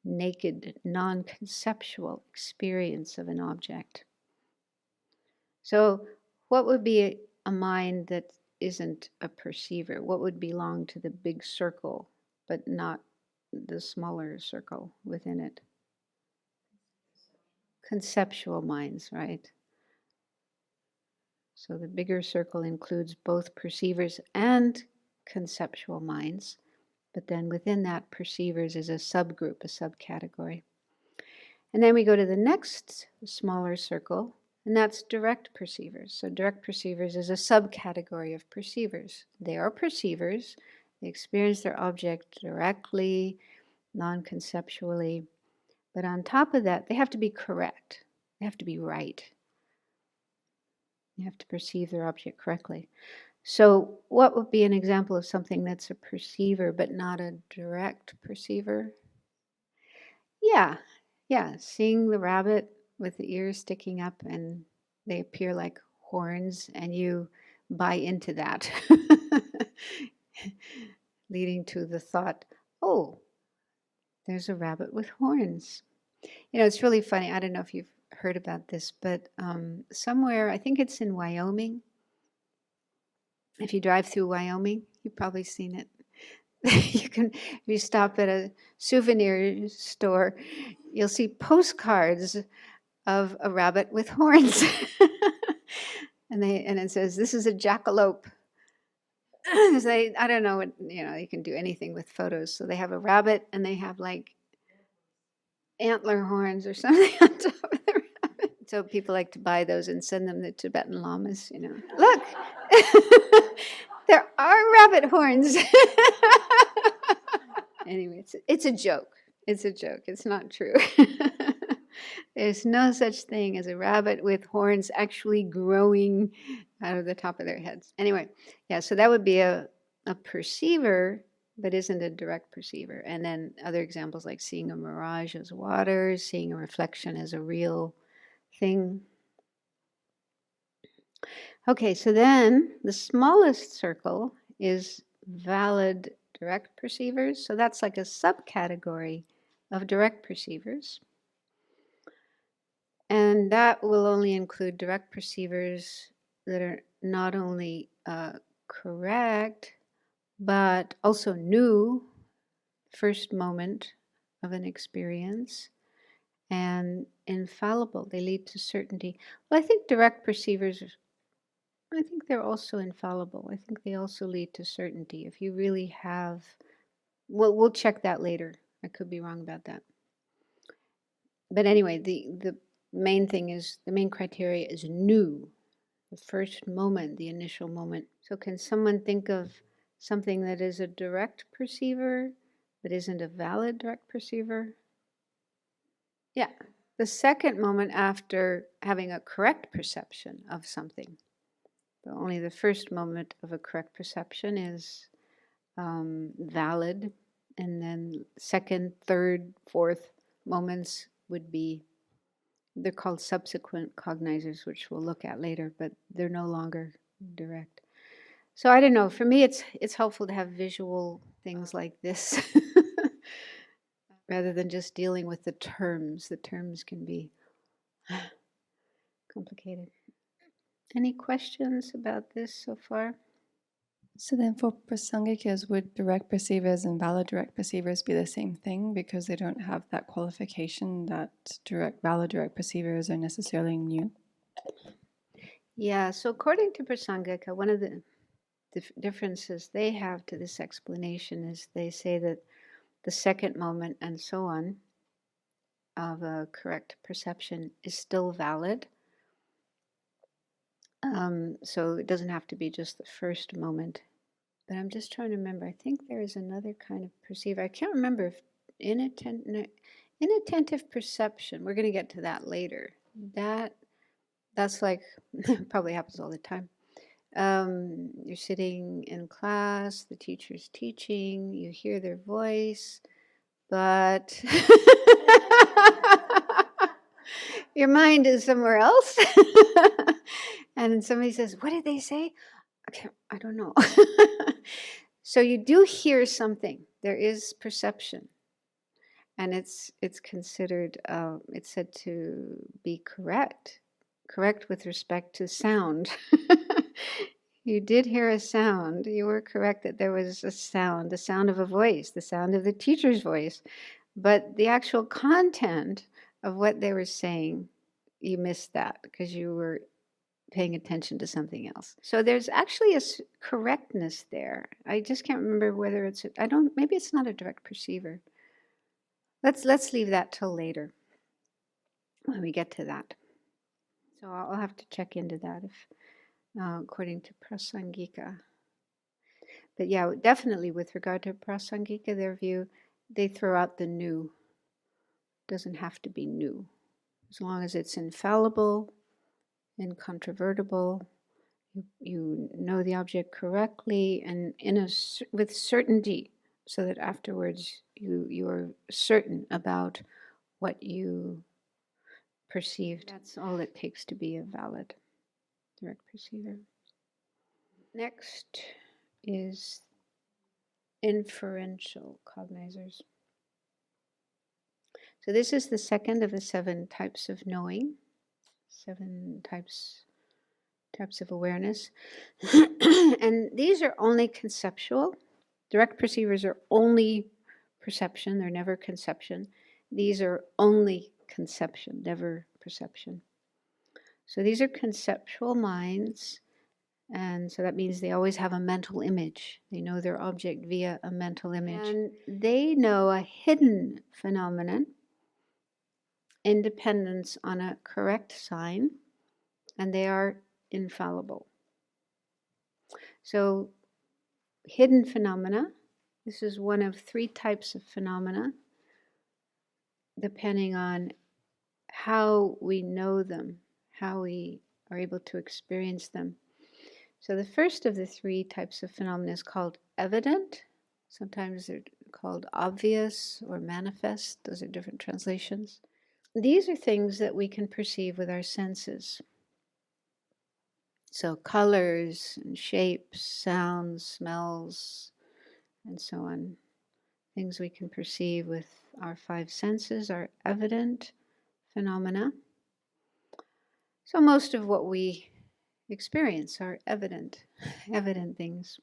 naked, non-conceptual experience of an object. So what would be a mind that isn't a perceiver? What would belong to the big circle, but not the smaller circle within it? Conceptual minds, right? So the bigger circle includes both perceivers and conceptual minds. But then within that, perceivers is a subgroup, a subcategory. And then we go to the next smaller circle, and that's direct perceivers. So direct perceivers is a subcategory of perceivers. They are perceivers. They experience their object directly, non-conceptually. But on top of that, they have to be correct. They have to be right. They have to perceive their object correctly. So what would be an example of something that's a perceiver but not a direct perceiver? Yeah, seeing the rabbit with the ears sticking up and they appear like horns and you buy into that, leading to the thought, oh, there's a rabbit with horns. You know, it's really funny. I don't know if you've heard about this, but somewhere, I think it's in Wyoming. If you drive through Wyoming, you've probably seen it. If you stop at a souvenir store, you'll see postcards of a rabbit with horns. and it says, this is a jackalope. I don't know what, you can do anything with photos. So they have a rabbit and they have like antler horns or something on top of the rabbit. So people like to buy those and send them to Tibetan lamas, Look, there are rabbit horns. Anyway, it's a joke. It's a joke. It's not true. There's no such thing as a rabbit with horns actually growing out of the top of their heads. Anyway, yeah, so that would be a perceiver, but isn't a direct perceiver. And then other examples like seeing a mirage as water, seeing a reflection as a real thing. Okay, so then the smallest circle is valid direct perceivers. So that's like a subcategory of direct perceivers. And that will only include direct perceivers that are not only correct, but also new, first moment of an experience, and infallible. They lead to certainty. Well, I think direct perceivers, I think they're also infallible. I think they also lead to certainty. If you really have, well, we'll check that later. I could be wrong about that. But anyway, the main thing is, the main criteria is new. the first moment, the initial moment. So can someone think of something that is a direct perceiver but isn't a valid direct perceiver? Yeah, the second moment after having a correct perception of something. But only the first moment of a correct perception is valid, and then second, third, fourth moments would be, they're called subsequent cognizers, which we'll look at later, but they're no longer direct. So I don't know, for me it's helpful to have visual things like this rather than just dealing with the terms. The terms can be complicated. Any questions about this so far?
So then for prasangikas, would direct perceivers and valid direct perceivers be the same thing because they don't have that qualification that valid direct perceivers are necessarily new?
Yeah, so according to Prasangika, one of the differences they have to this explanation is they say that the second moment and so on of a correct perception is still valid. So it doesn't have to be just the first moment. But I'm just trying to remember. I think there is another kind of perceiver. I can't remember if inattentive perception, we're going to get to that later. That's like, probably happens all the time. You're sitting in class, the teacher's teaching, you hear their voice, but your mind is somewhere else. And somebody says, "What did they say?" I don't know. So you do hear something. There is perception, and it's considered. It's said to be correct with respect to sound. You did hear a sound. You were correct that there was a sound, the sound of a voice, the sound of the teacher's voice, but the actual content of what they were saying, you missed that because you were paying attention to something else. So there's actually a correctness there. I just can't remember whether it's, maybe it's not a direct perceiver. Let's leave that till later when we get to that. So I'll have to check into that according to Prasangika. But yeah, definitely with regard to Prasangika, their view, they throw out the new. It doesn't have to be new. As long as it's infallible, incontrovertible, you know the object correctly and with certainty, so that afterwards you're certain about what you perceived. That's all it takes to be a valid direct perceiver. Next is inferential cognizers. So this is the second of the 7 types of knowing, 7 types of awareness. And these are only conceptual. Direct perceivers are only perception, they're never conception. These are only conception, never perception. So these are conceptual minds, and so that means they always have a mental image. They know their object via a mental image. And they know a hidden phenomenon in dependence on a correct sign, and they are infallible. So hidden phenomena, this is one of 3 types of phenomena, depending on how we know them, how we are able to experience them. So the first of the 3 types of phenomena is called evident. Sometimes they're called obvious or manifest. Those are different translations. These are things that we can perceive with our senses. So colors and shapes, sounds, smells, and so on. Things we can perceive with our 5 senses are evident phenomena. So most of what we experience are evident things.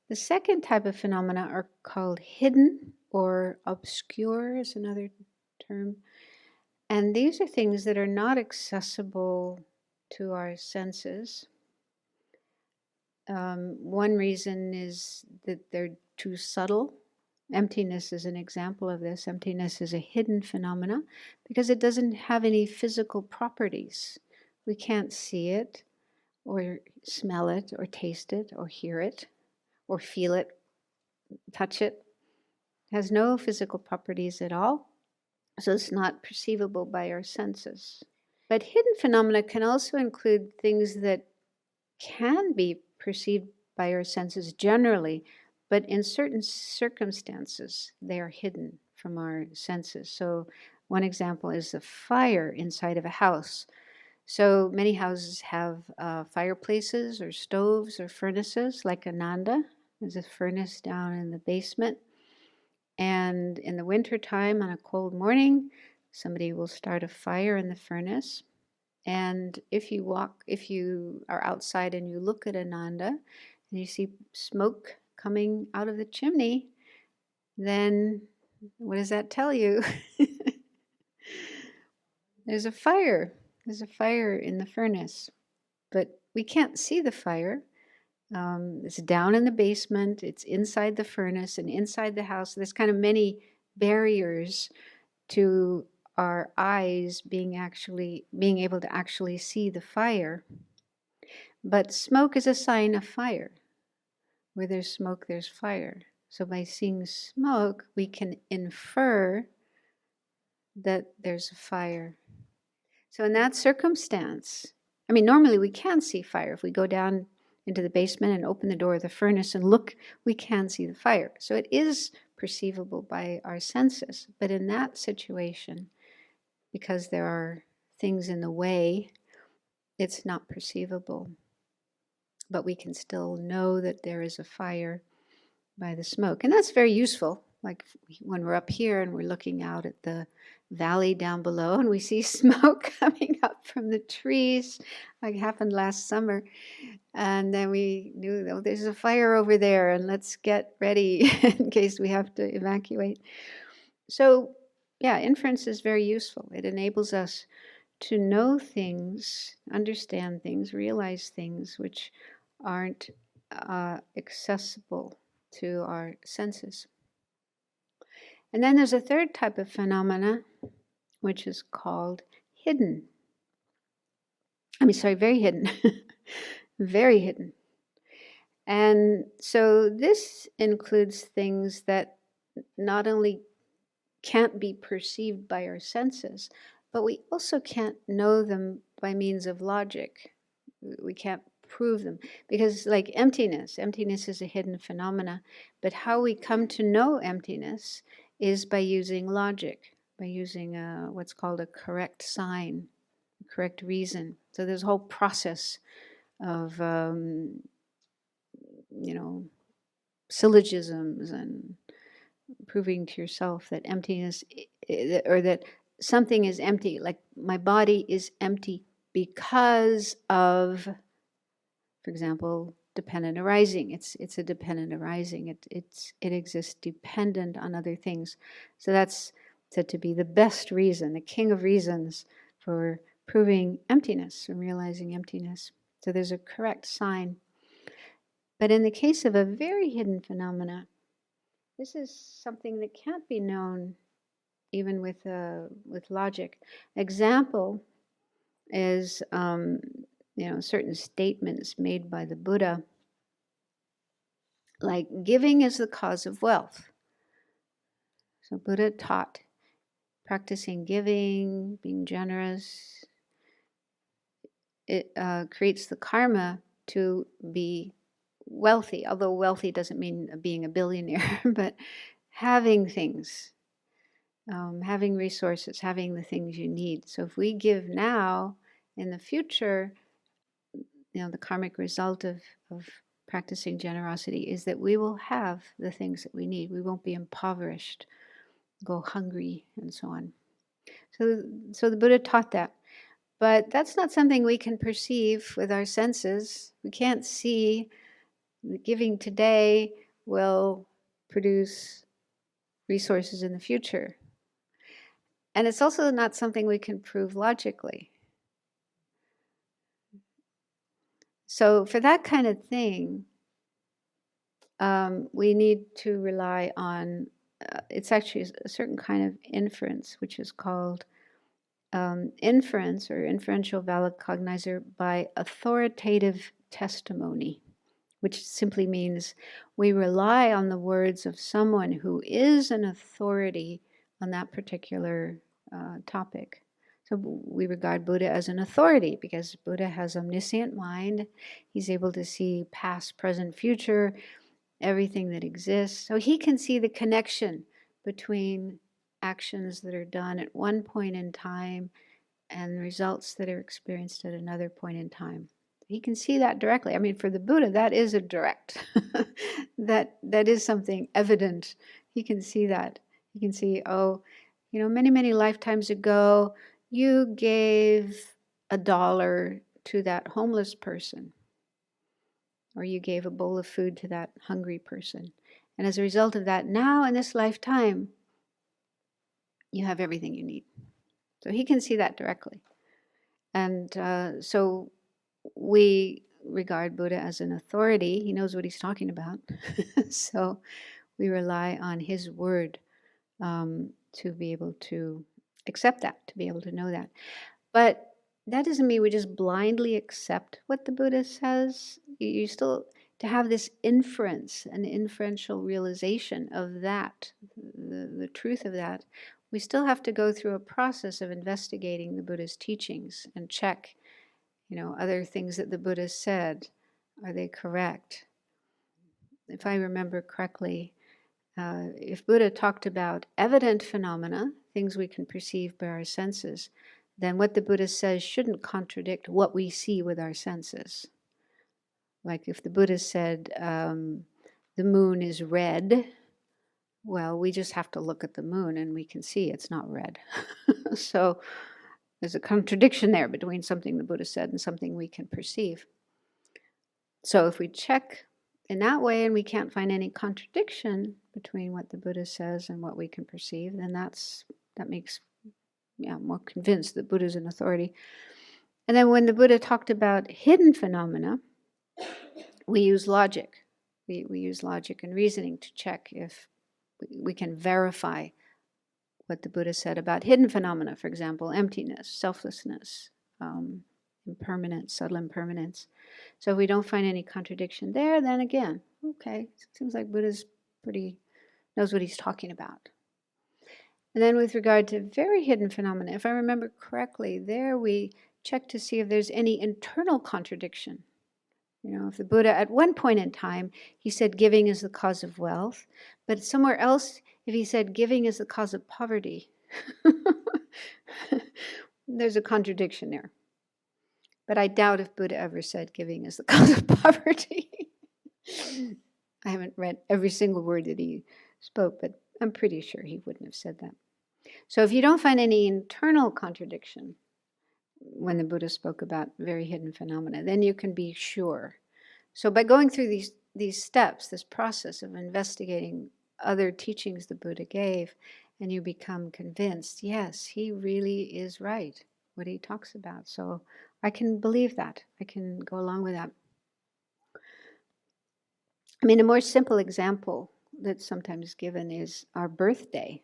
The second type of phenomena are called hidden or obscure is another term. And these are things that are not accessible to our senses. One reason is that they're too subtle. Emptiness is an example of this. Emptiness is a hidden phenomena because it doesn't have any physical properties. We can't see it. or smell it, or taste it, or hear it, or feel it, touch it. It has no physical properties at all, so it's not perceivable by our senses. But hidden phenomena can also include things that can be perceived by our senses generally, but in certain circumstances, they are hidden from our senses. So one example is the fire inside of a house. So many houses have fireplaces or stoves or furnaces, like Ananda. There's a furnace down in the basement. And in the wintertime, on a cold morning, somebody will start a fire in the furnace. And if you are outside and you look at Ananda and you see smoke coming out of the chimney, then what does that tell you? There's a fire. There's a fire in the furnace. But we can't see the fire. It's down in the basement, it's inside the furnace and inside the house. There's kind of many barriers to our eyes being able to actually see the fire. But smoke is a sign of fire. Where there's smoke, there's fire. So by seeing smoke, we can infer that there's a fire. So in that circumstance, I mean, normally we can see fire. If we go down into the basement and open the door of the furnace and look, we can see the fire. So it is perceivable by our senses. But in that situation, because there are things in the way, it's not perceivable. But we can still know that there is a fire by the smoke. And that's very useful. Like when we're up here and we're looking out at the valley down below and we see smoke coming up from the trees, like happened last summer. And then we knew, oh, there's a fire over there and let's get ready in case we have to evacuate. So yeah, inference is very useful. It enables us to know things, understand things, realize things which aren't accessible to our senses. And then there's a third type of phenomena, which is called hidden. Very hidden. Very hidden. And so this includes things that not only can't be perceived by our senses, but we also can't know them by means of logic. We can't prove them, because like emptiness is a hidden phenomena, but how we come to know emptiness is by using logic, by using what's called a correct sign, a correct reason. So there's a whole process of syllogisms and proving to yourself that emptiness, or that something is empty, like my body is empty because of, for example, dependent arising. It's a dependent arising. It exists dependent on other things. So that's said to be the best reason, the king of reasons for proving emptiness and realizing emptiness. So there's a correct sign. But in the case of a very hidden phenomena, this is something that can't be known even with logic. Example is certain statements made by the Buddha, like giving is the cause of wealth. So Buddha taught practicing giving, being generous, it creates the karma to be wealthy, although wealthy doesn't mean being a billionaire, but having things, having resources, having the things you need. So if we give now, in the future, the karmic result of practicing generosity is that we will have the things that we need. We won't be impoverished, go hungry, and so on. So the Buddha taught that. But that's not something we can perceive with our senses. We can't see that giving today will produce resources in the future. And it's also not something we can prove logically. So for that kind of thing, we need to rely on, it's actually a certain kind of inference, which is called inference or inferential valid cognizer by authoritative testimony, which simply means we rely on the words of someone who is an authority on that particular topic. So we regard Buddha as an authority because Buddha has omniscient mind. He's able to see past, present, future, everything that exists. So he can see the connection between actions that are done at one point in time and results that are experienced at another point in time. He can see that directly. I mean, for the Buddha, that is a direct. that is something evident. He can see that. He can see, oh, many, many lifetimes ago, you gave $1 to that homeless person, or you gave a bowl of food to that hungry person. And as a result of that, now in this lifetime, you have everything you need. So he can see that directly. And so we regard Buddha as an authority. He knows what he's talking about. So we rely on his word to be able to accept that, to be able to know that. But that doesn't mean we just blindly accept what the Buddha says. You still, to have this inference, an inferential realization of that, the truth of that, we still have to go through a process of investigating the Buddha's teachings and check, other things that the Buddha said, are they correct? If I remember correctly, if Buddha talked about evident phenomena, things we can perceive by our senses, then what the Buddha says shouldn't contradict what we see with our senses. Like if the Buddha said the moon is red, well, we just have to look at the moon and we can see it's not red. So there's a contradiction there between something the Buddha said and something we can perceive. So if we check in that way and we can't find any contradiction between what the Buddha says and what we can perceive, then that makes more convinced that Buddha is an authority. And then when the Buddha talked about hidden phenomena, we use logic. We use logic and reasoning to check if we can verify what the Buddha said about hidden phenomena, for example, emptiness, selflessness, impermanence, subtle impermanence. So if we don't find any contradiction there, then again, okay, seems like Buddha's knows what he's talking about. And then with regard to very hidden phenomena, if I remember correctly, there we check to see if there's any internal contradiction. If the Buddha at one point in time, he said giving is the cause of wealth, but somewhere else, if he said giving is the cause of poverty, there's a contradiction there. But I doubt if Buddha ever said giving is the cause of poverty. I haven't read every single word that he spoke, but I'm pretty sure he wouldn't have said that. So if you don't find any internal contradiction when the Buddha spoke about very hidden phenomena, then you can be sure. So by going through these steps, this process of investigating other teachings the Buddha gave, and you become convinced, yes, he really is right, what he talks about. So I can believe that. I can go along with that. I mean, a more simple example that's sometimes given is our birthday.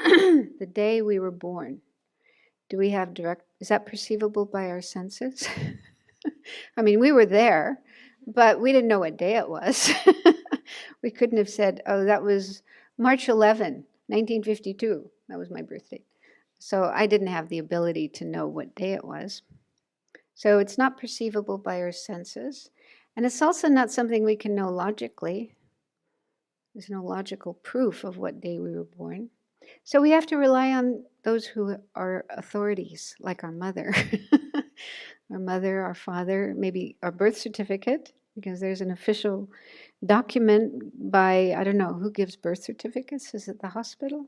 The day we were born. Do we have is that perceivable by our senses? I mean, we were there, but we didn't know what day it was. We couldn't have said, oh, that was March 11, 1952. That was my birthday. So I didn't have the ability to know what day it was. So it's not perceivable by our senses. And it's also not something we can know logically. There's no logical proof of what day we were born. So we have to rely on those who are authorities, like our mother. Our mother, our father, maybe our birth certificate, because there's an official document by, I don't know, who gives birth certificates? Is it the hospital?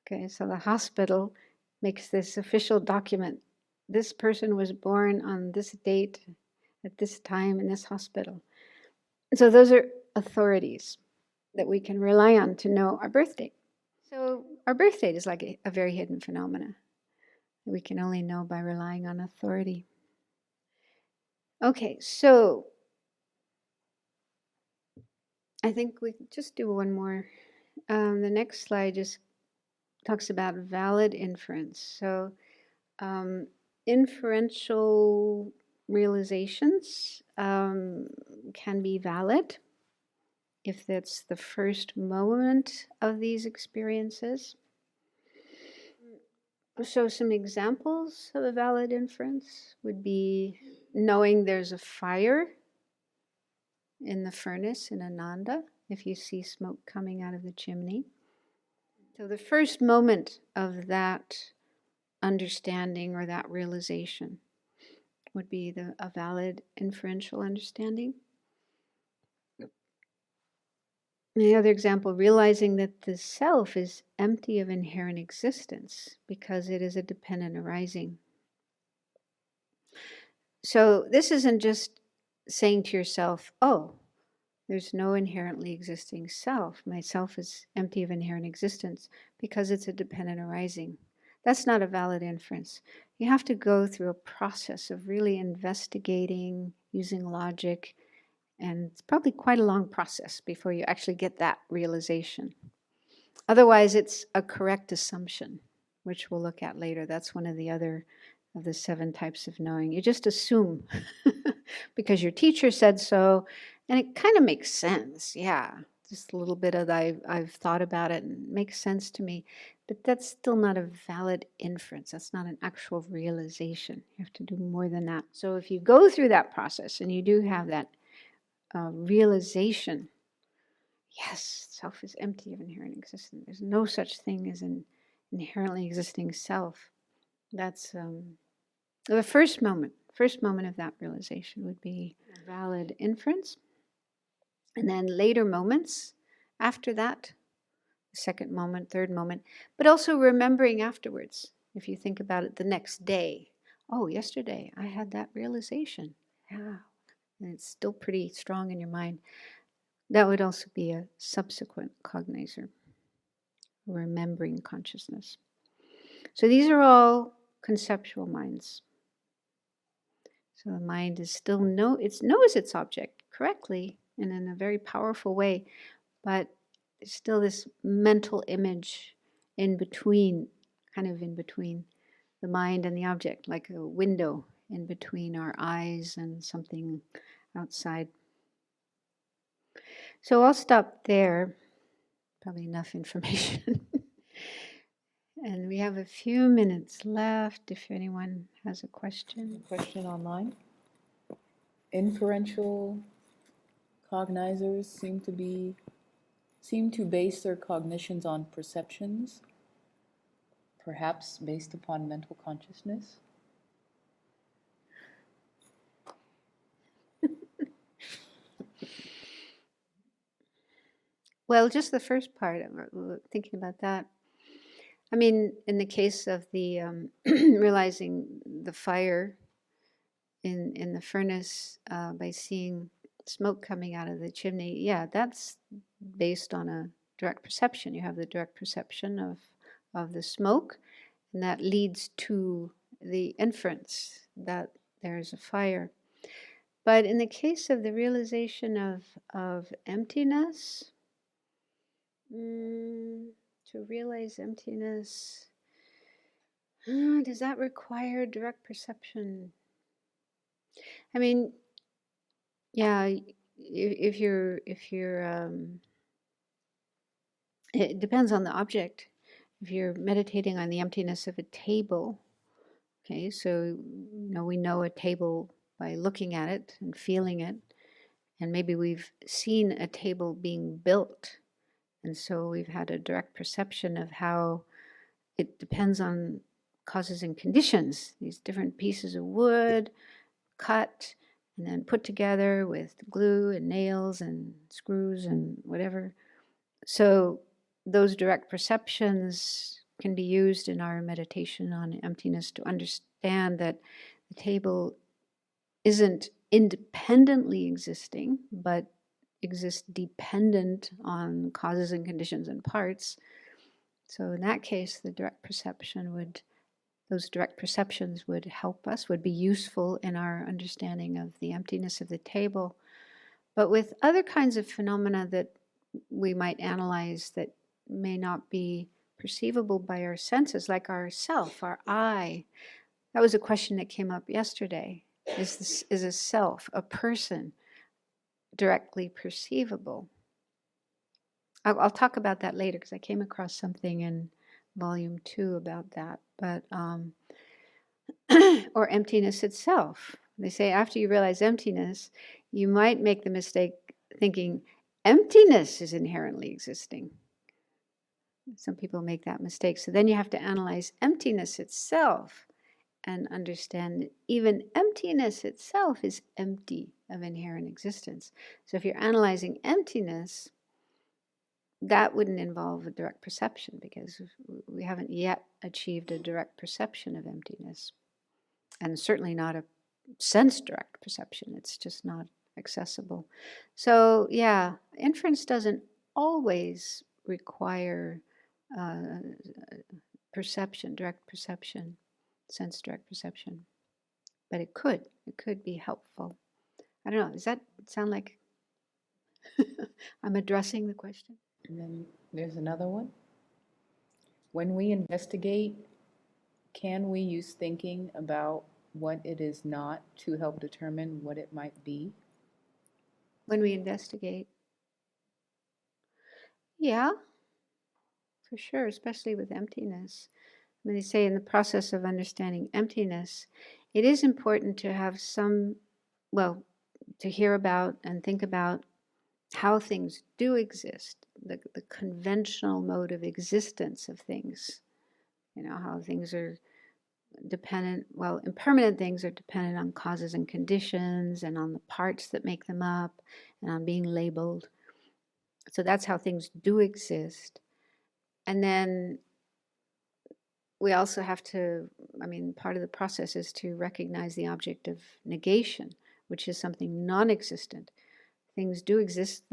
Okay, so the hospital makes this official document. This person was born on this date, at this time, in this hospital. So those are authorities that we can rely on to know our birth date. So our birth date is like a very hidden phenomena that we can only know by relying on authority. Okay, so I think we just do one more. The next slide just talks about valid inference. So inferential realizations can be valid if that's the first moment of these experiences. So some examples of a valid inference would be knowing there's a fire in the furnace in Ananda, if you see smoke coming out of the chimney. So the first moment of that understanding or that realization would be a valid inferential understanding. The other example, realizing that the self is empty of inherent existence because it is a dependent arising. So this isn't just saying to yourself, oh, there's no inherently existing self. My self is empty of inherent existence because it's a dependent arising. That's not a valid inference. You have to go through a process of really investigating, using logic, and it's probably quite a long process before you actually get that realization. Otherwise, it's a correct assumption, which we'll look at later. That's one of the other of the 7 types of knowing. You just assume because your teacher said so, and it kind of makes sense. Yeah, just a little bit of I've thought about it and it makes sense to me, but that's still not a valid inference. That's not an actual realization. You have to do more than that. So if you go through that process and you do have that realization, yes, self is empty of inherent existence. There's no such thing as an inherently existing self. That's the first moment of that realization would be a valid inference. And then later moments after that, second moment, third moment, but also remembering afterwards. If you think about it the next day, oh, yesterday I had that realization. Yeah. And it's still pretty strong in your mind. That would also be a subsequent cognizer, remembering consciousness. So these are all conceptual minds. So the mind is still knows its object correctly and in a very powerful way, but there's still this mental image in between, kind of in between the mind and the object, like a window in between our eyes and something outside. So I'll stop there. Probably enough information. And we have a few minutes left if anyone has a question.
Question online. Inferential cognizers seem to base their cognitions on perceptions, perhaps based upon mental consciousness.
Well, just the first part, thinking about that. I mean, in the case of the realizing the fire in the furnace by seeing smoke coming out of the chimney, yeah, that's based on a direct perception. You have the direct perception of the smoke, and that leads to the inference that there's a fire. But in the case of the realization of emptiness, to realize emptiness, does that require direct perception? I mean, yeah, if you're it depends on the object. If you're meditating on the emptiness of a table, okay, so we know a table by looking at it and feeling it, and maybe we've seen a table being built, and so we've had a direct perception of how it depends on causes and conditions. These different pieces of wood cut and then put together with glue and nails and screws and whatever. So those direct perceptions can be used in our meditation on emptiness to understand that the table isn't independently existing, but exists dependent on causes and conditions and parts. So in that case, those direct perceptions would help us, would be useful in our understanding of the emptiness of the table. But with other kinds of phenomena that we might analyze that may not be perceivable by our senses, like our self, our I. That was a question that came up yesterday. Is a self, a person, directly perceivable? I'll talk about that later because I came across something in volume 2 about that. But or emptiness itself. They say after you realize emptiness, you might make the mistake thinking emptiness is inherently existing. Some people make that mistake. So then you have to analyze emptiness itself and understand that even emptiness itself is empty of inherent existence. So if you're analyzing emptiness, that wouldn't involve a direct perception because we haven't yet achieved a direct perception of emptiness. And certainly not a sense direct perception. It's just not accessible. So yeah, inference doesn't always require perception, direct perception, sense direct perception. But it could be helpful. I don't know, does that sound like I'm addressing the question?
And then there's another one. When we investigate, can we use thinking about what it is not to help determine what it might be?
When we investigate. Yeah, for sure, especially with emptiness. When they say in the process of understanding emptiness, it is important to have some, well, to hear about and think about how things do exist, the conventional mode of existence of things. You know, how things are dependent, well, impermanent things are dependent on causes and conditions and on the parts that make them up and on being labeled. So that's how things do exist. And then we also have to, I mean, part of the process is to recognize the object of negation, which is something non-existent. Things do exist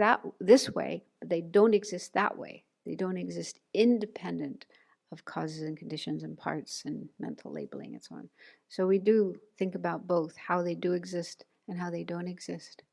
this way, but they don't exist that way. They don't exist independent of causes and conditions and parts and mental labeling and so on. So we do think about both how they do exist and how they don't exist.